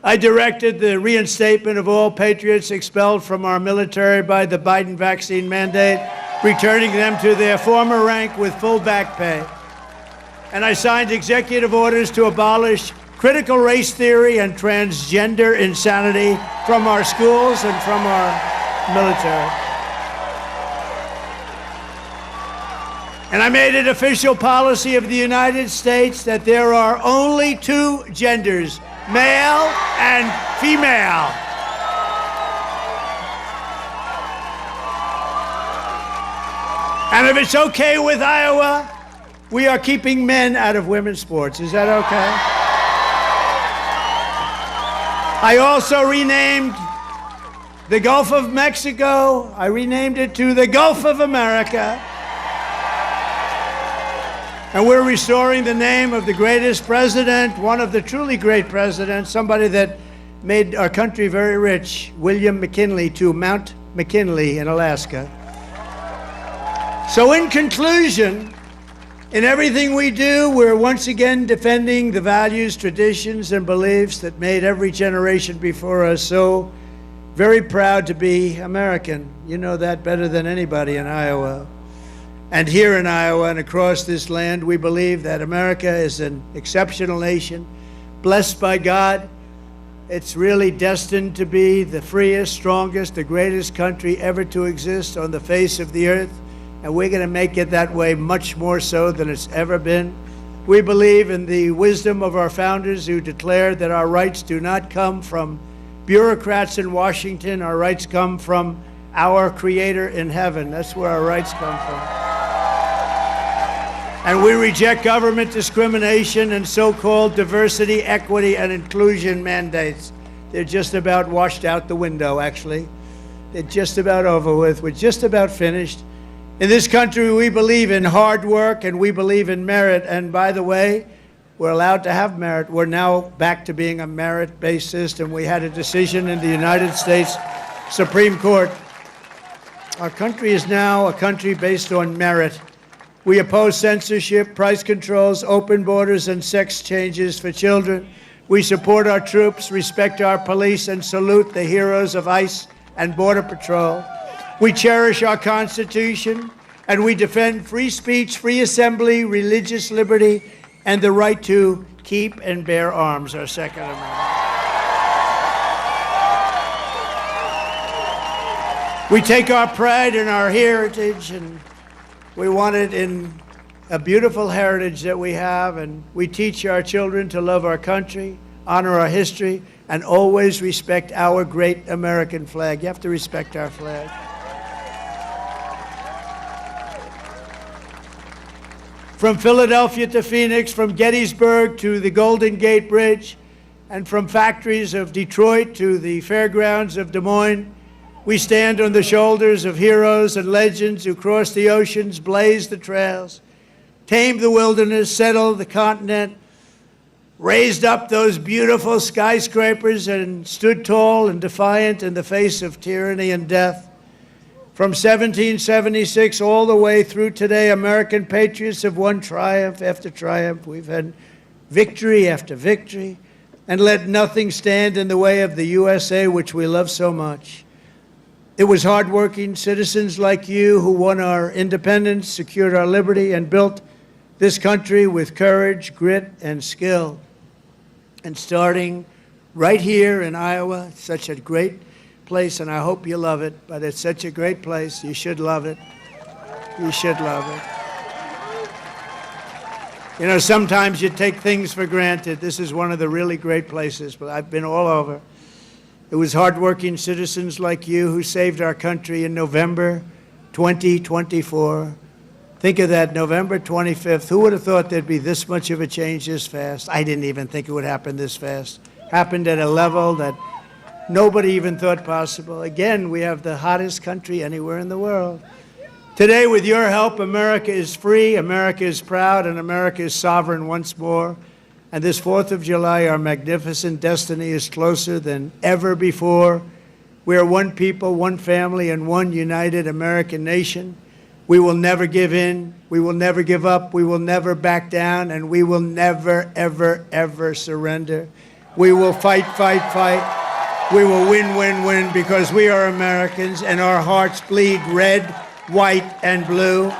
I directed the reinstatement of all patriots expelled from our military by the Biden vaccine mandate, returning them to their former rank with full back pay. And I signed executive orders to abolish critical race theory and transgender insanity from our schools and from our military. And I made it official policy of the United States that there are only 2 genders, male and female. And if it's okay with Iowa, we are keeping men out of women's sports. Is that okay? I also renamed the Gulf of Mexico. I renamed it to the Gulf of America. And we're restoring the name of the greatest president, one of the truly great presidents, somebody that made our country very rich, William McKinley, to Mount McKinley in Alaska. So in conclusion, in everything we do, we're once again defending the values, traditions, and beliefs that made every generation before us so very proud to be American. You know that better than anybody in Iowa. And here in Iowa and across this land, we believe that America is an exceptional nation, blessed by God. It's really destined to be the freest, strongest, the greatest country ever to exist on the face of the earth. And we're going to make it that way much more so than it's ever been. We believe in the wisdom of our founders who declared that our rights do not come from bureaucrats in Washington. Our rights come from our Creator in heaven. That's where our rights come from. And we reject government discrimination and so-called diversity, equity, and inclusion mandates. They're just about washed out the window, actually. They're just about over with. We're just about finished. In this country, we believe in hard work and we believe in merit. And by the way, we're allowed to have merit. We're now back to being a merit-based system. We had a decision in the United States Supreme Court. Our country is now a country based on merit. We oppose censorship, price controls, open borders, and sex changes for children. We support our troops, respect our police, and salute the heroes of ICE and Border Patrol. We cherish our Constitution, and we defend free speech, free assembly, religious liberty, and the right to keep and bear arms, our Second Amendment. We take our pride in our heritage, and we want it in a beautiful heritage that we have, and we teach our children to love our country, honor our history, and always respect our great American flag. You have to respect our flag. From Philadelphia to Phoenix, from Gettysburg to the Golden Gate Bridge, and from factories of Detroit to the fairgrounds of Des Moines, we stand on the shoulders of heroes and legends who crossed the oceans, blazed the trails, tamed the wilderness, settled the continent, raised up those beautiful skyscrapers, and stood tall and defiant in the face of tyranny and death. From 1776 all the way through today, American patriots have won triumph after triumph. We've had victory after victory, and let nothing stand in the way of the USA, which we love so much. It was hardworking citizens like you who won our independence, secured our liberty, and built this country with courage, grit, and skill. And starting right here in Iowa, such a great place, and I hope you love it, but it's such a great place. You should love it. You should love it. You know, sometimes you take things for granted. This is one of the really great places, but I've been all over. It was hardworking citizens like you who saved our country in November 2024. Think of that, November 25th. Who would have thought there'd be this much of a change this fast? I didn't even think it would happen this fast. Happened at a level that nobody even thought possible. Again, we have the hottest country anywhere in the world. Today, with your help, America is free, America is proud, and America is sovereign once more. And this 4th of July, our magnificent destiny is closer than ever before. We are one people, one family, and one united American nation. We will never give in. We will never give up. We will never back down. And we will never, ever, ever surrender. We will fight, fight, fight. We will win, win, win, because we are Americans and our hearts bleed red, white, and blue.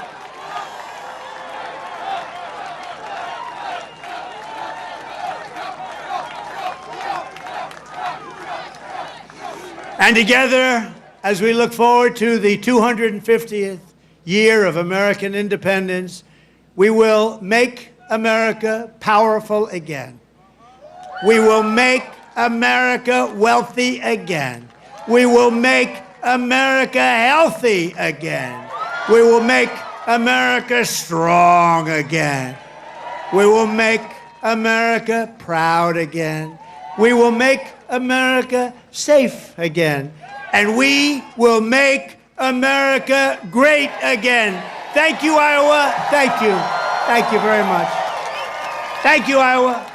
And together, as we look forward to the 250th year of American independence, we will make America powerful again. We will make America wealthy again. We will make America healthy again. We will make America strong again. We will make America proud again. We will make America safe again. And we will make America great again. Thank you, Iowa. Thank you. Thank you very much. Thank you, Iowa.